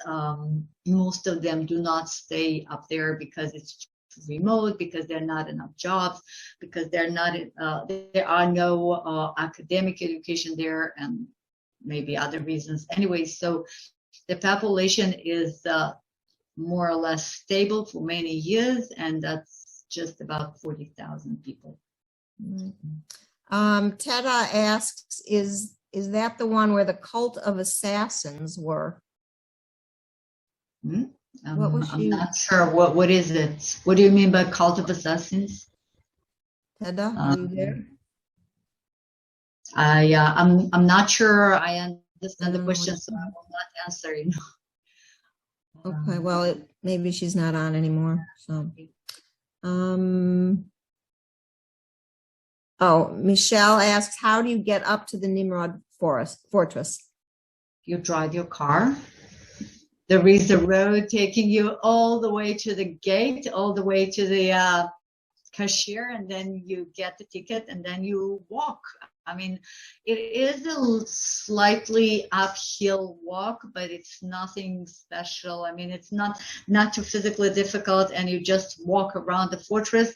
Speaker 1: most of them do not stay up there because it's remote, because there are not enough jobs, because there are no academic education there, and maybe other reasons. Anyway, so the population is more or less stable for many years, and that's just about 40,000 people.
Speaker 3: Teda asks, is is that the one where the cult of assassins were? What was
Speaker 1: I'm
Speaker 3: she?
Speaker 1: not sure. What is it? What do you mean by cult of assassins?
Speaker 3: Hedda, are you there?
Speaker 1: I'm not sure I understand the
Speaker 3: don't know
Speaker 1: question,
Speaker 3: what
Speaker 1: so I will not answer.
Speaker 3: Okay, well, maybe she's not on anymore. So, oh, Michelle asks, how do you get up to the Nimrod fortress?
Speaker 1: You drive your car. There is a road taking you all the way to the gate, all the way to the cashier, and then you get the ticket, and then you walk. I mean, it is a slightly uphill walk, but it's nothing special. I mean, it's not too physically difficult, and you just walk around the fortress.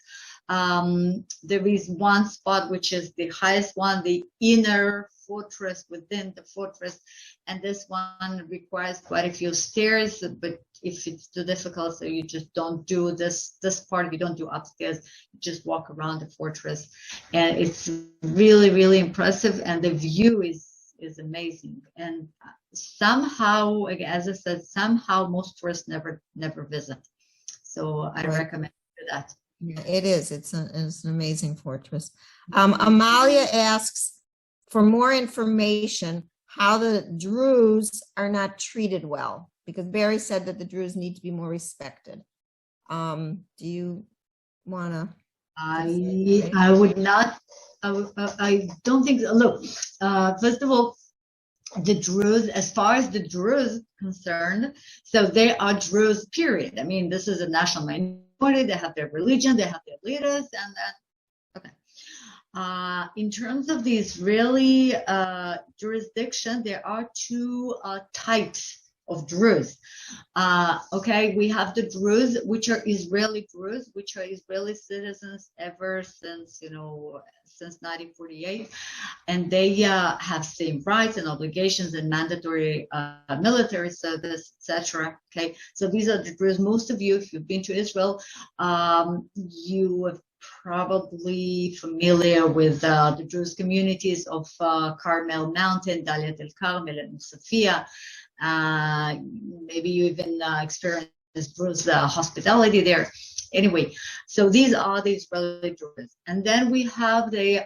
Speaker 1: There is one spot which is the highest one, the inner fortress within the fortress, and this one requires quite a few stairs, but if it's too difficult, so you just don't do this part, you don't do upstairs, you just walk around the fortress, and it's really, really impressive, and the view is amazing. And somehow, as I said, somehow most tourists never visit, so I recommend that.
Speaker 3: Yeah, it is. It's an amazing fortress. Amalia asks for more information how the Druze are not treated well, because Barry said that the Druze need to be more respected. Do you want to?
Speaker 1: I would not. I don't think. Look, first of all, the Druze, as far as the Druze concerned, so they are Druze. Period. I mean, this is a national minority. They have their religion. They have their leaders, and that. Okay. In terms of the Israeli jurisdiction, there are two types of Druze. Okay, we have the Druze, which are Israeli Druze, which are Israeli citizens ever since, since 1948, and they have same rights and obligations and mandatory military service, etc. Okay, so these are the Druze. Most of you, if you've been to Israel, you have probably familiar with the Druze communities of Carmel Mountain, Dalit El Carmel, and Sofia. Maybe you even experienced Druze hospitality there. Anyway, so these are the Israeli Druze. And then we have the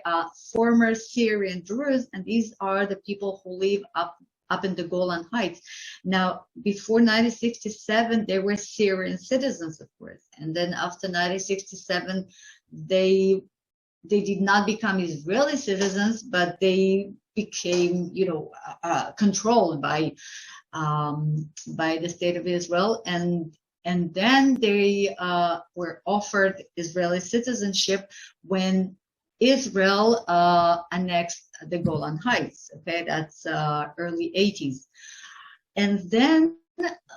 Speaker 1: former Syrian Druze, and these are the people who live up in the Golan Heights. Now, before 1967, they were Syrian citizens, of course. And then after 1967, they did not become Israeli citizens, but they became, controlled by the state of Israel, and then they were offered Israeli citizenship when Israel annexed the Golan Heights. Okay, that's early 80s, and then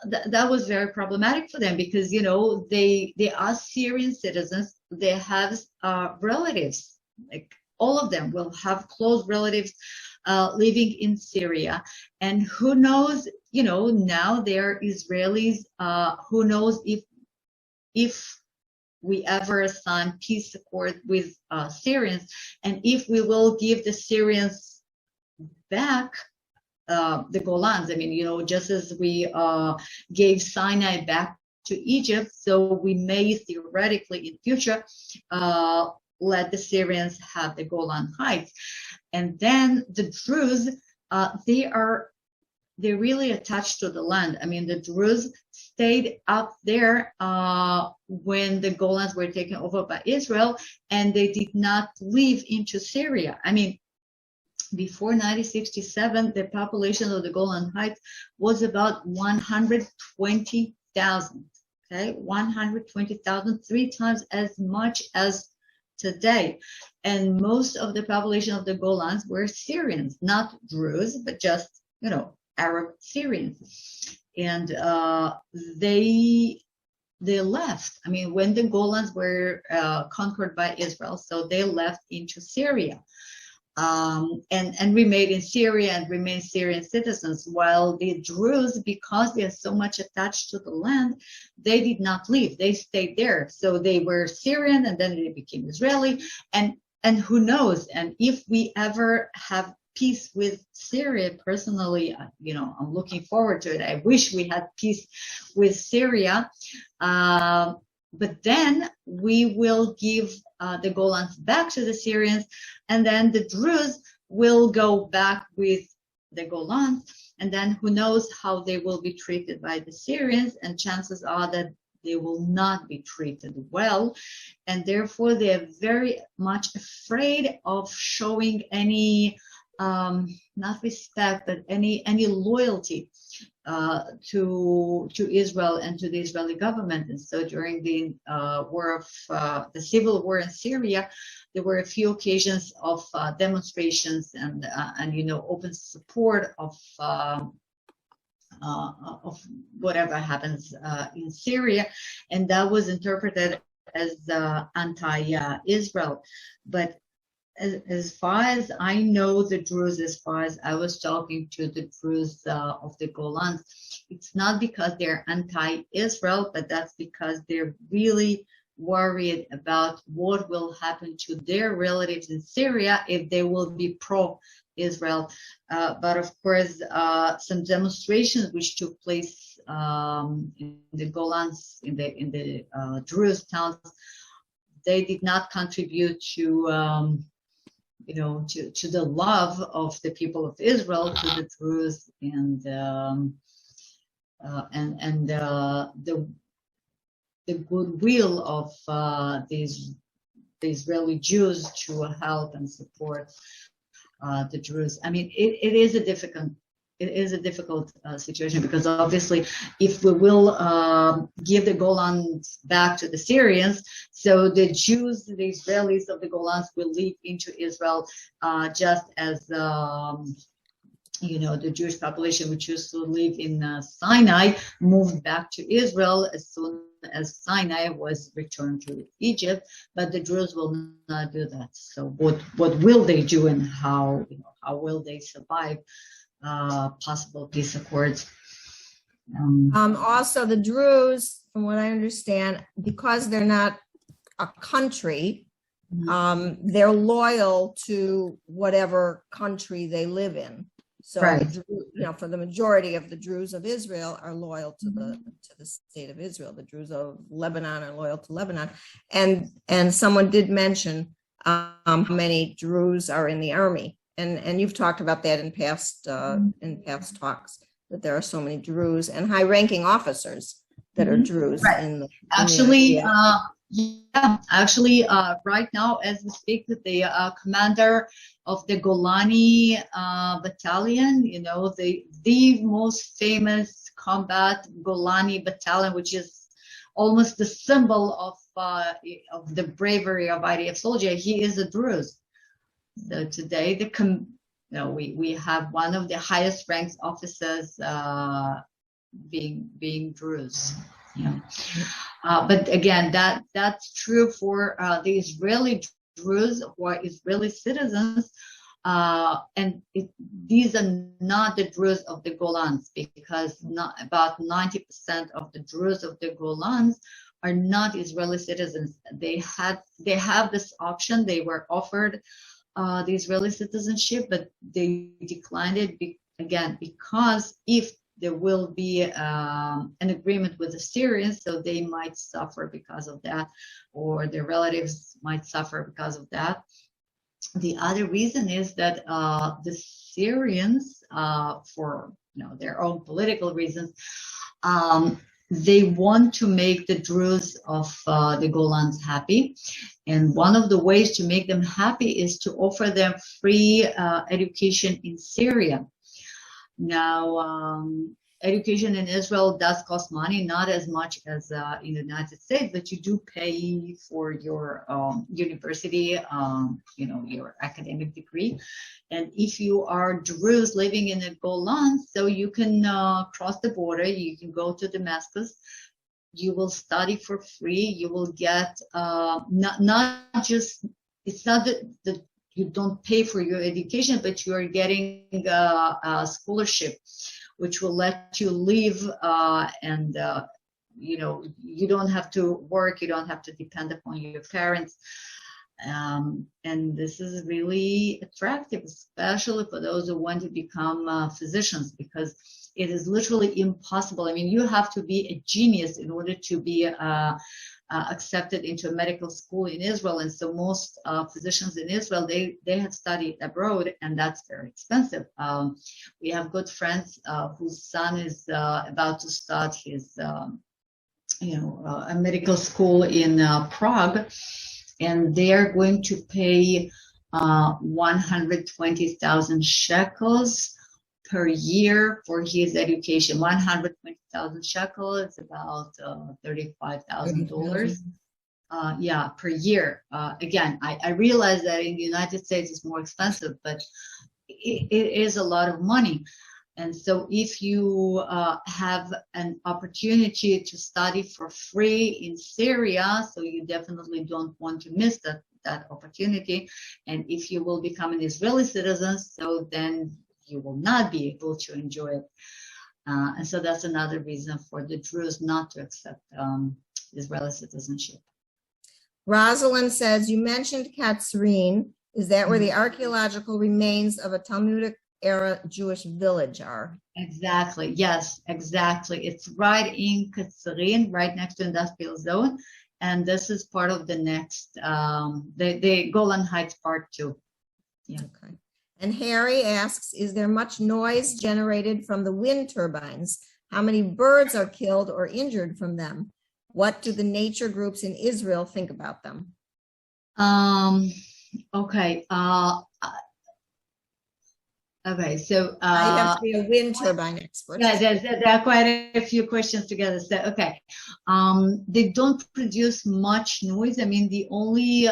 Speaker 1: that was very problematic for them because they are Syrian citizens. They have relatives, like all of them will have close relatives living in Syria, and who knows, now they're Israelis. Who knows if we ever sign peace accord with Syrians, and if we will give the Syrians back the Golans. I mean, just as we gave Sinai back to Egypt, so we may theoretically in future let the Syrians have the Golan Heights. And then the Druze, they're really attached to the land. I mean, the Druze stayed up there when the Golans were taken over by Israel, and they did not leave into Syria. I mean, before 1967, the population of the Golan Heights was about 120,000. Okay, 120,000, 3 times as much as today. And most of the population of the Golans were Syrians, not Druze, but just, Arab Syrians. And they left. I mean, when the Golans were conquered by Israel, so they left into Syria. And remained in Syria and remained Syrian citizens, while the Druze, because they are so much attached to the land, they did not leave. They stayed there. So they were Syrian, and then they became Israeli. And who knows? And if we ever have peace with Syria. Personally, I'm looking forward to it. I wish we had peace with Syria. But then we will give the Golans back to the Syrians, and then the Druze will go back with the Golans, and then who knows how they will be treated by the Syrians, and chances are that they will not be treated well, and therefore they are very much afraid of showing any not respect, but any loyalty to Israel and to the Israeli government. And so during the the civil war in Syria, there were a few occasions of demonstrations and open support of whatever happens in Syria, and that was interpreted as anti-Israel. But as far as I know, the Druze, as far as I was talking to the Druze of the Golans, it's not because they're anti-Israel, but that's because they're really worried about what will happen to their relatives in Syria if they will be pro-Israel. But of course, some demonstrations which took place in the Golans, in the Druze towns, they did not contribute to to the love of the people of Israel to the Druze and the goodwill of the Israeli Jews to help and support the Druze. I mean, it is a difficult situation, because obviously, if we will give the Golans back to the Syrians, so the Jews, the Israelis of the Golans, will leave into Israel, just as the Jewish population which used to live in Sinai moved back to Israel as soon as Sinai was returned to Egypt. But the Druze will not do that. So what will they do, and how will they survive possible peace accords?
Speaker 3: Also, the Druze, from what I understand, because they're not a country, they're loyal to whatever country they live in. So,
Speaker 1: right.
Speaker 3: For the majority of the Druze of Israel are loyal to the state of Israel. The Druze of Lebanon are loyal to Lebanon, and someone did mention how many Druze are in the army, and you've talked about that in past talks, that there are so many Druze and high-ranking officers that are Druze.
Speaker 1: Right. Right now, as we speak, the commander of the Golani battalion, the most famous combat Golani battalion, which is almost the symbol of the bravery of IDF soldier, he is a Druze. So today, we have one of the highest ranked officers being Druze. But again, that's true for the Israeli Druze who are Israeli citizens, and these are not the Druze of the Golans, because about 90% of the Druze of the Golans are not Israeli citizens. They have this option. They were offered the Israeli citizenship, but they declined it because if there will be an agreement with the Syrians, so they might suffer because of that, or their relatives might suffer because of that. The other reason is that the Syrians, for their own political reasons, they want to make the Druze of the Golans happy, and one of the ways to make them happy is to offer them free education in Syria. Now, education in Israel does cost money, not as much as in the United States, but you do pay for your university, your academic degree. And if you are Druze living in the Golan, so you can cross the border, you can go to Damascus, you will study for free, you will get not just, it's not that you don't pay for your education, but you are getting a scholarship, which will let you live and you don't have to work, you don't have to depend upon your parents. And this is really attractive, especially for those who want to become physicians, because it is literally impossible. I mean, you have to be a genius in order to be accepted into a medical school in Israel. And so most physicians in Israel, they have studied abroad, and that's very expensive. We have good friends whose son is about to start his, a medical school in Prague, and they are going to pay 120,000 shekels per year for his education. 120,000 shekels is about $35,000. Yeah, per year. Again, I realize that in the United States it's more expensive, but it is a lot of money. And so if you have an opportunity to study for free in Syria, so you definitely don't want to miss that opportunity. And if you will become an Israeli citizen, so then you will not be able to enjoy it. And so that's another reason for the Druze not to accept Israeli citizenship.
Speaker 3: Rosalind says, you mentioned Katzrin. Is that where the archaeological remains of a Talmudic era Jewish village are?
Speaker 1: Exactly. Yes, exactly. It's right in Katzrin, right next to industrial zone. And this is part of the next, the Golan Heights part 2. Yeah.
Speaker 3: Okay. And Harry asks, is there much noise generated from the wind turbines? How many birds are killed or injured from them? What do the nature groups in Israel think about them?
Speaker 1: Okay. Okay, so
Speaker 3: I have to be a wind turbine expert.
Speaker 1: Yeah, there are quite a few questions together. So okay, they don't produce much noise. I mean, the only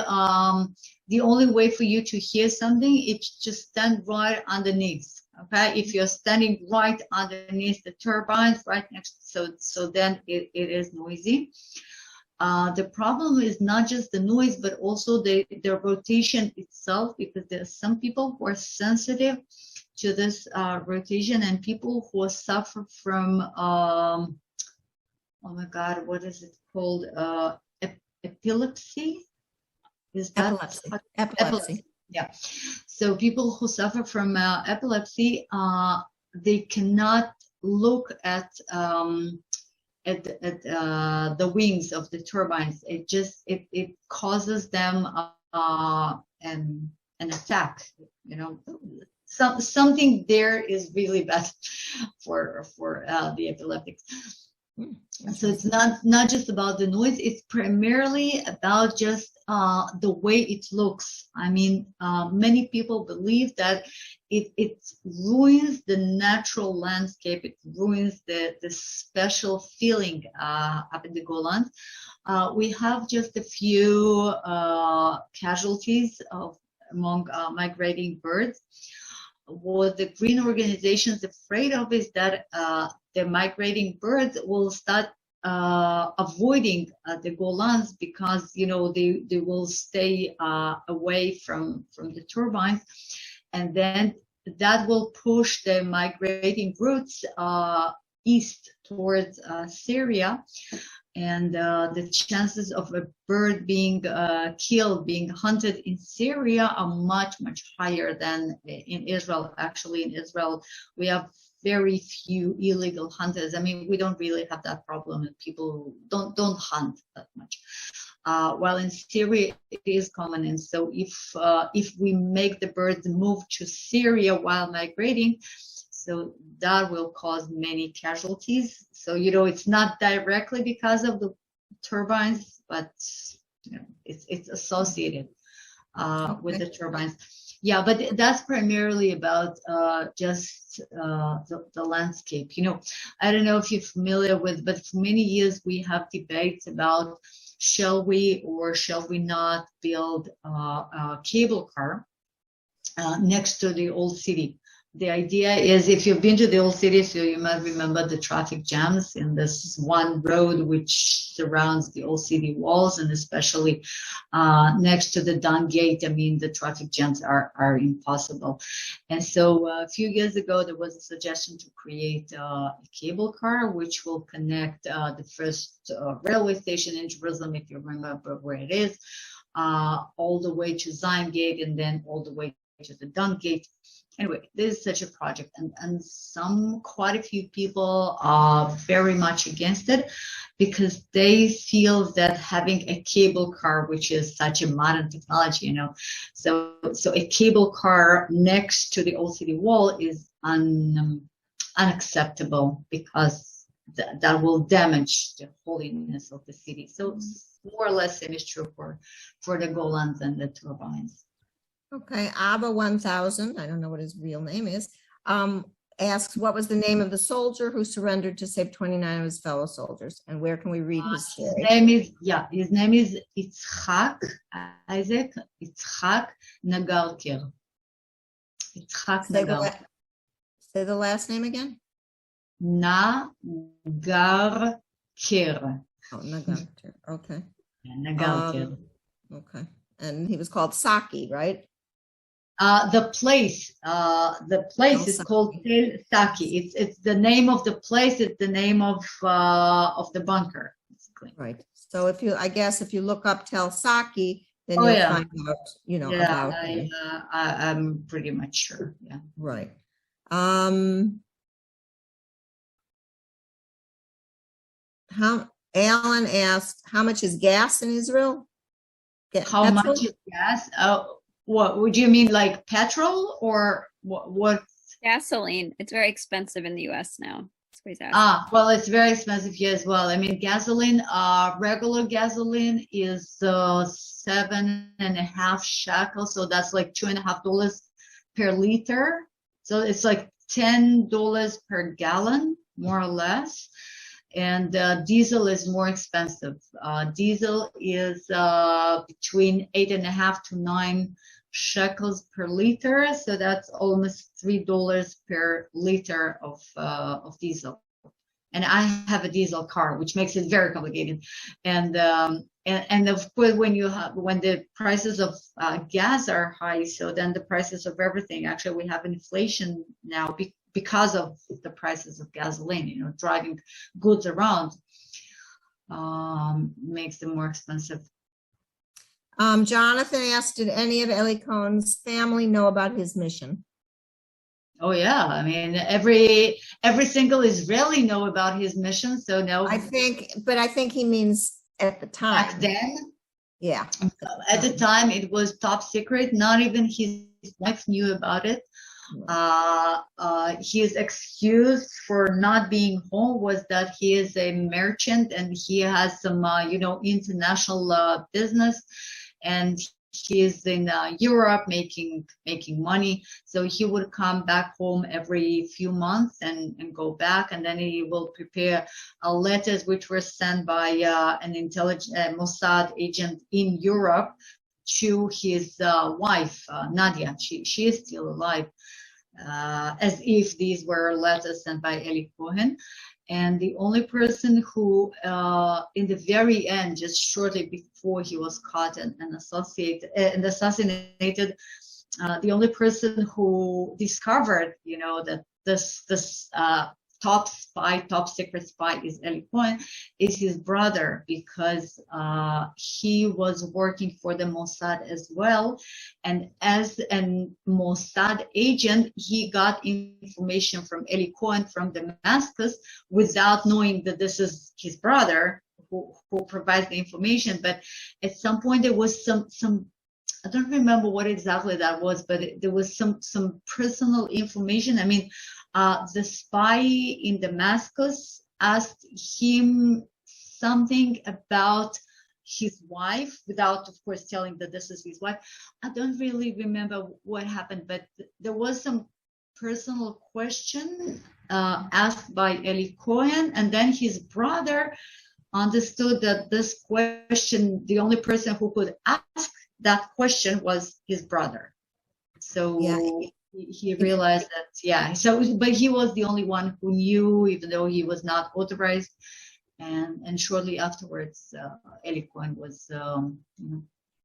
Speaker 1: way for you to hear something, it's just stand right underneath. Okay, if you're standing right underneath the turbines, right next, so then it is noisy. The problem is not just the noise, but also the rotation itself, because there are some people who are sensitive to this rotation, and people who suffer from oh my God, what is it called? Epilepsy? Is that
Speaker 3: epilepsy?
Speaker 1: Yeah. So people who suffer from epilepsy, they cannot look at the wings of the turbines. It causes them an attack. Something there is really bad for the epileptics. So it's not just about the noise, it's primarily about just the way it looks. I mean, many people believe that it ruins the natural landscape, it ruins the special feeling up in the Golan. We have just a few casualties among migrating birds. What the green organization is afraid of is that the migrating birds will start avoiding the Golans, because they will stay away from the turbines, and then that will push the migrating routes east towards Syria. And the chances of a bird being killed, being hunted in Syria are much, much higher than in Israel. Actually, in Israel, we have very few illegal hunters. I mean, we don't really have that problem, and people don't hunt that much. While in Syria, it is common. And so if we make the birds move to Syria while migrating, so that will cause many casualties. So, it's not directly because of the turbines, but it's associated with the turbines. Yeah, but that's primarily about just the landscape. I don't know if you're familiar with, but for many years we have debates about shall we or shall we not build a cable car next to the old city. The idea is, if you've been to the old city, so you might remember the traffic jams in this one road which surrounds the old city walls, and especially next to the Dung Gate. I mean, the traffic jams are impossible. And so a few years ago, there was a suggestion to create a cable car which will connect the first railway station in Jerusalem, if you remember where it is, all the way to Zion Gate and then all the way to the Dung Gate. Anyway, this is such a project, and quite a few people are very much against it because they feel that having a cable car, which is such a modern technology, so a cable car next to the old city wall is unacceptable because that will damage the holiness of the city. So more or less it is true for the Golans and the turbines.
Speaker 3: Okay, Abba 1000, I don't know what his real name is, asks what was the name of the soldier who surrendered to save 29 of his fellow soldiers, and where can we read his story?
Speaker 1: His name is Isaac Yitzhak Nagarkir. Yitzhak Nagarkir.
Speaker 3: Say the last name again.
Speaker 1: Nagarkir.
Speaker 3: Oh, Nagarkir. Okay.
Speaker 1: Yeah, Nagarkir.
Speaker 3: Okay, and he was called Saki, right?
Speaker 1: The place is called Tel Saki. It's the name of the place. It's the name of the bunker. Basically.
Speaker 3: Right. So if you look up Tel Saki, then you'll find out, about it.
Speaker 1: I'm pretty much sure. Yeah.
Speaker 3: Right. Alan asked, how much is gas in Israel?
Speaker 1: How much is gas? What would you mean, like petrol or what?
Speaker 2: Gasoline. It's very expensive in the US now.
Speaker 1: Well, it's very expensive here as well. I mean, gasoline, regular gasoline is 7.5 shekels, so that's like $2.50 per liter. So it's like $10 per gallon, more or less. And diesel is more expensive. Diesel is between 8.5 to 9 shekels per liter, so that's almost $3 per liter of diesel. And I have a diesel car, which makes it very complicated. And of course, when the prices of gas are high, so then the prices of everything. Actually, we have inflation now because of the prices of gasoline. Driving goods around makes them more expensive.
Speaker 3: Jonathan asked, did any of Eli Cohen's family know about his mission?
Speaker 1: Oh yeah, I mean every single Israeli know about his mission. So no,
Speaker 3: I think he means at the time.
Speaker 1: Back then,
Speaker 3: yeah.
Speaker 1: At the time, it was top secret. Not even his wife knew about it. His excuse for not being home was that he is a merchant and he has some, international business, and he is in Europe making money. So he would come back home every few months and go back, and then he will prepare letters which were sent by an intelligence Mossad agent in Europe to his wife, Nadia. She is still alive. As if these were letters sent by Eli Cohen. And the only person who, in the very end, just shortly before he was caught and assassinated, the only person who discovered, that this top secret spy is Eli Cohen, is his brother, because he was working for the Mossad as well. And as a Mossad agent, he got information from Eli Cohen from Damascus without knowing that this is his brother who provides the information. But at some point there was some I don't remember what exactly that was, but there was some personal information. I mean, the spy in Damascus asked him something about his wife without, of course, telling that this is his wife. I don't really remember what happened, but there was some personal question asked by Eli Cohen, and then his brother understood that this question, the only person who could ask that question was his brother. So he realized that, but he was the only one who knew, even though he was not authorized. And shortly afterwards, Eli Cohen was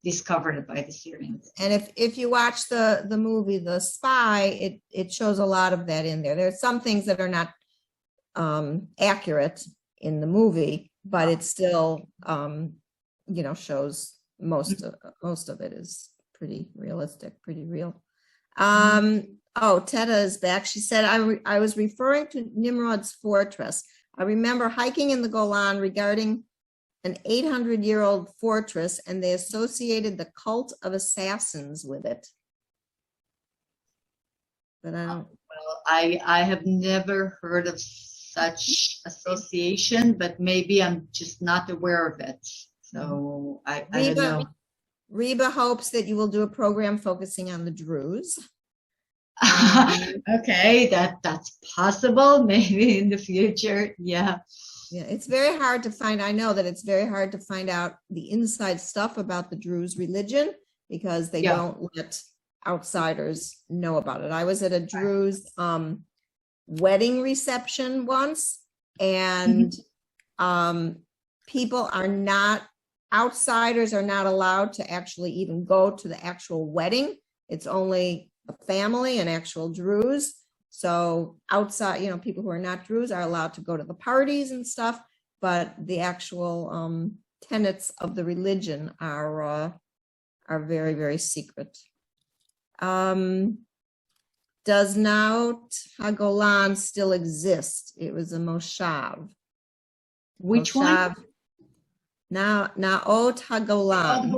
Speaker 1: discovered by the Syrians.
Speaker 3: And if you watch the movie The Spy, it shows a lot of that in there. There are some things that are not accurate in the movie, but it still shows most of it is pretty realistic, pretty real. Oh, Teta is back. She said, I was referring to Nimrod's fortress. I remember hiking in the Golan regarding an 800-year-old fortress, and they associated the cult of assassins with it. But I don't.
Speaker 1: Well, I have never heard of such association, but maybe I'm just not aware of it. So I don't know.
Speaker 3: Reba hopes that you will do a program focusing on the Druze.
Speaker 1: Okay, that's possible. Maybe in the future. Yeah.
Speaker 3: Yeah, it's very hard to find. I know that it's very hard to find out the inside stuff about the Druze religion because they don't let outsiders know about it. I was at a Druze wedding reception once, and outsiders are not allowed to actually even go to the actual wedding. It's only a family and actual Druze. So outside, people who are not Druze are allowed to go to the parties and stuff, but the actual tenets of the religion are very, very secret. Does Naot HaGolan still exist? It was a moshav.
Speaker 1: Which one?
Speaker 3: Naot HaGolan.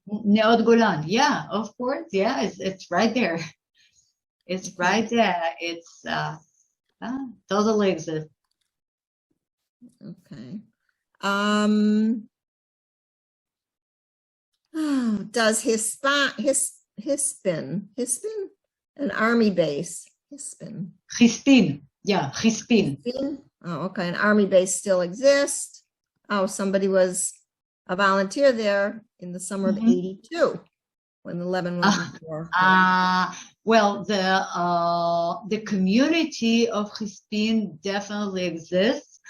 Speaker 1: Naot Golan. Yeah, of course. Yeah, it's right there. It's right there. It's totally exists.
Speaker 3: Okay. Does Hispin, an army base?
Speaker 1: Chispin. Yeah, Chispin.
Speaker 3: Oh, okay. An army base still exists. Oh, somebody was a volunteer there in the summer of '82 when the Lebanon was in war.
Speaker 1: Well, the community of Chispin definitely exists.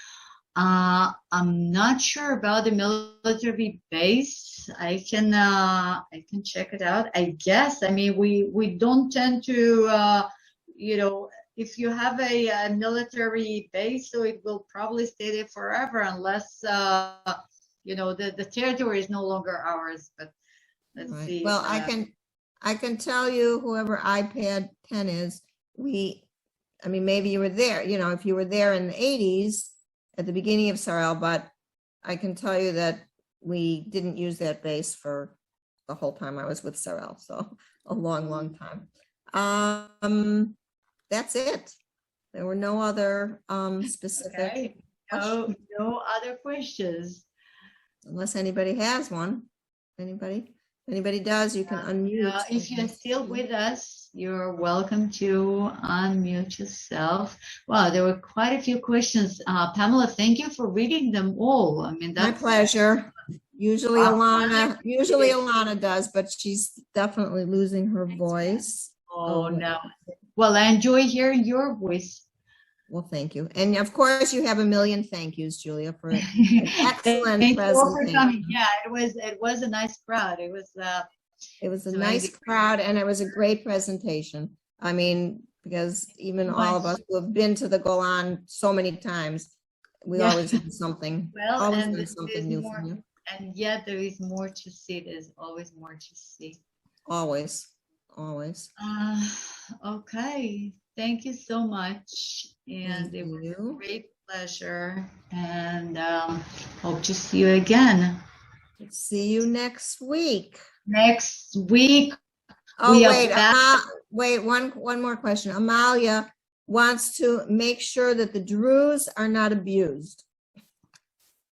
Speaker 1: I'm not sure about the military base. I can check it out. I guess. I mean, we don't tend to, if you have a military base, so it will probably stay there forever unless, the territory is no longer ours. But let's see.
Speaker 3: Well, I can tell you, whoever iPad 10 is, maybe you were there, if you were there in the 80s at the beginning of Sarel, but I can tell you that we didn't use that base for the whole time I was with Sarel, so a long, long time. That's it. There were no other specific questions.
Speaker 1: No other questions.
Speaker 3: Unless anybody has one. Anybody does, you can unmute.
Speaker 1: If you're still with us, you're welcome to unmute yourself. Wow, there were quite a few questions. Pamela, thank you for reading them all. I mean, that's
Speaker 3: my pleasure. Usually Alana does, but she's definitely losing her voice.
Speaker 1: Oh no. Well, I enjoy hearing your voice.
Speaker 3: Well, thank you. And of course you have a million thank yous, Julia, for an excellent presentation.
Speaker 1: Yeah, it was a nice crowd. It was
Speaker 3: a nice crowd, and it was a great presentation. I mean, because even all of us who have been to the Golan so many times, we always have something.
Speaker 1: Well, and
Speaker 3: something new from you.
Speaker 1: And yet there is more to see. There's always more to see.
Speaker 3: Always.
Speaker 1: Okay. Thank you so much. And it was a great pleasure. And hope to see you again.
Speaker 3: See you next week.
Speaker 1: Oh,
Speaker 3: wait, one more question. Amalia wants to make sure that the Druze are not abused.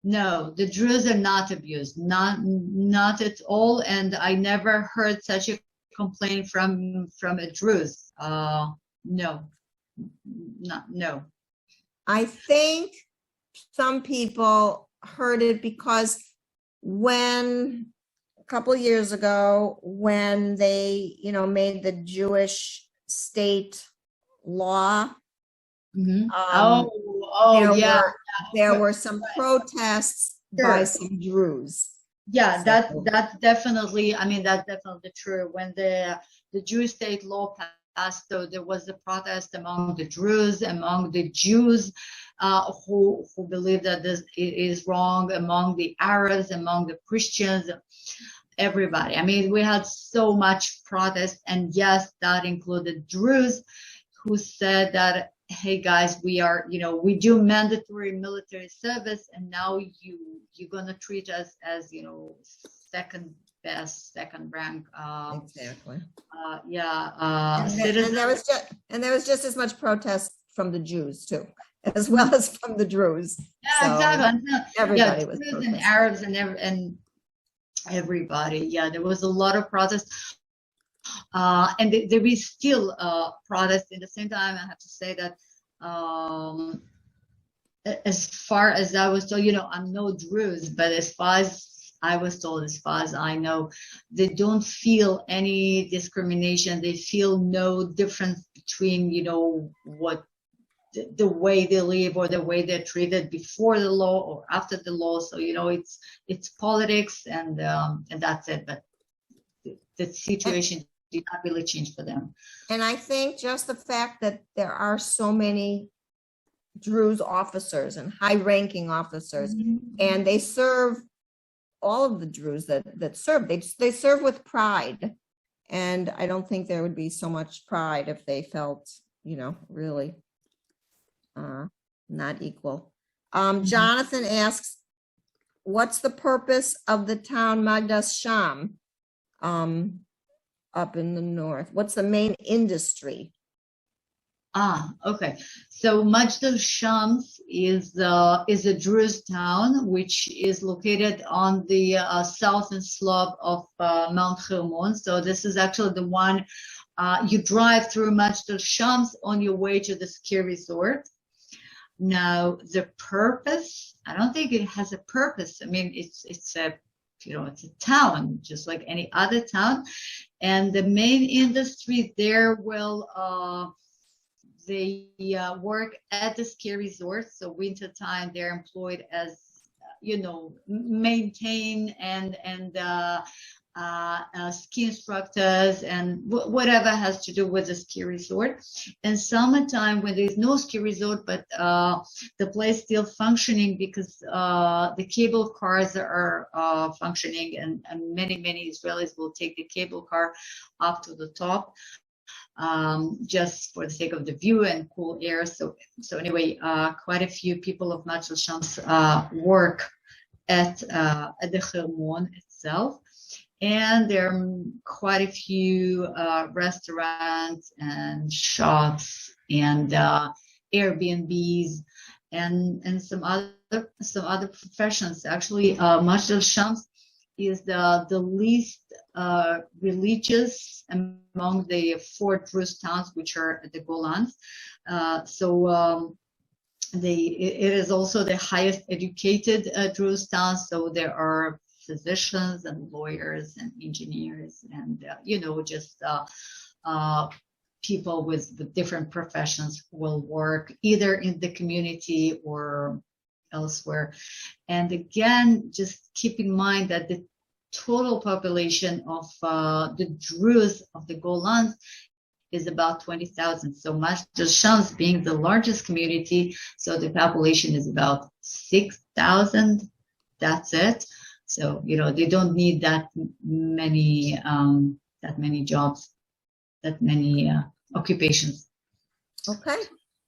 Speaker 1: No, the Druze are not abused. Not at all. And I never heard such a complaint from a Druze. No.
Speaker 3: I think some people heard it because when a couple years ago, when they, made the Jewish state law, there were some protests by some Druze.
Speaker 1: Yeah, that's definitely. I mean, that's definitely true. When the Jewish state law passed, so there was a protest among the Druze, among the Jews who believe that this is wrong, among the Arabs, among the Christians. everybody. I mean, we had so much protest, and yes, that included Druze, who said that, hey guys, we do mandatory military service, and now you're gonna treat us as second best, second rank.
Speaker 3: Exactly.
Speaker 1: Citizens.
Speaker 3: And there was just as much protest from the Jews too, as well as from the Druze.
Speaker 1: Yeah,
Speaker 3: So
Speaker 1: exactly.
Speaker 3: everybody was
Speaker 1: Druze
Speaker 3: protesting.
Speaker 1: and Arabs and everybody. Yeah, there was a lot of protest. And there is still protest. In the same time, I have to say that as far as I was told, I'm no Druze, but as far as I was told, as far as I know, they don't feel any discrimination. They feel no difference between, what the way they live or the way they're treated before the law or after the law. So, it's politics and that's it. But the situation did not really change for them.
Speaker 3: And I think just the fact that there are so many Druze officers and high-ranking officers, and they serve all of the Druze that serve. They serve with pride, and I don't think there would be so much pride if they felt, really not equal. Jonathan asks, what's the purpose of the town Magdas Sham up in the north? What's the main industry?
Speaker 1: Okay. So Magdas Shams is a Druze town which is located on the southern slope of Mount Hermon. So this is actually the one you drive through Magdas Shams on your way to the ski resort. Now the purpose, I don't think it has a purpose. I mean, it's a town just like any other town, and the main industry there they work at the ski resort. So wintertime, they're employed as, maintain and ski instructors and whatever has to do with the ski resort. And summertime, when there's no ski resort, but the place still functioning because the cable cars are functioning, and many Israelis will take the cable car up to the top. Just for the sake of the view and cool air. So anyway, quite a few people of Magdas Shams work at the Hermon itself, and there are quite a few restaurants and shops and Airbnbs and some other professions. Actually, Magdas Shams is the least religious among the 4 Druze towns, which are the Golans. It is also the highest educated Druze town. So there are physicians and lawyers and engineers and just people with different professions who will work either in the community or elsewhere. And again, just keep in mind that the total population of the Druze of the Golans is about 20,000. So Magdas Shams being the largest community, so the population is about 6,000. That's it. So they don't need that many jobs, that many occupations.
Speaker 3: Okay.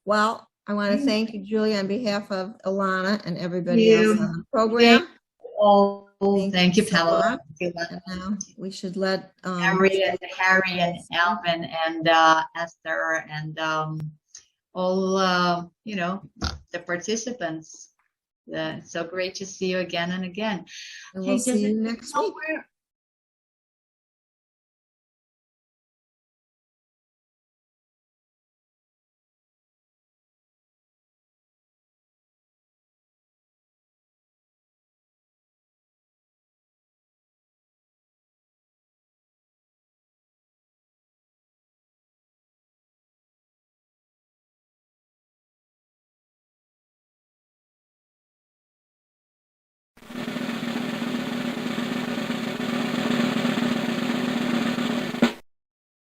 Speaker 3: Well, I want to thank you, Julia, on behalf of Ilana and everybody else on the program.
Speaker 1: Thank you, Paola.
Speaker 3: We should let
Speaker 1: Harry and Alvin and Esther and all the participants. So great to see you again and again.
Speaker 3: And we'll see you next week.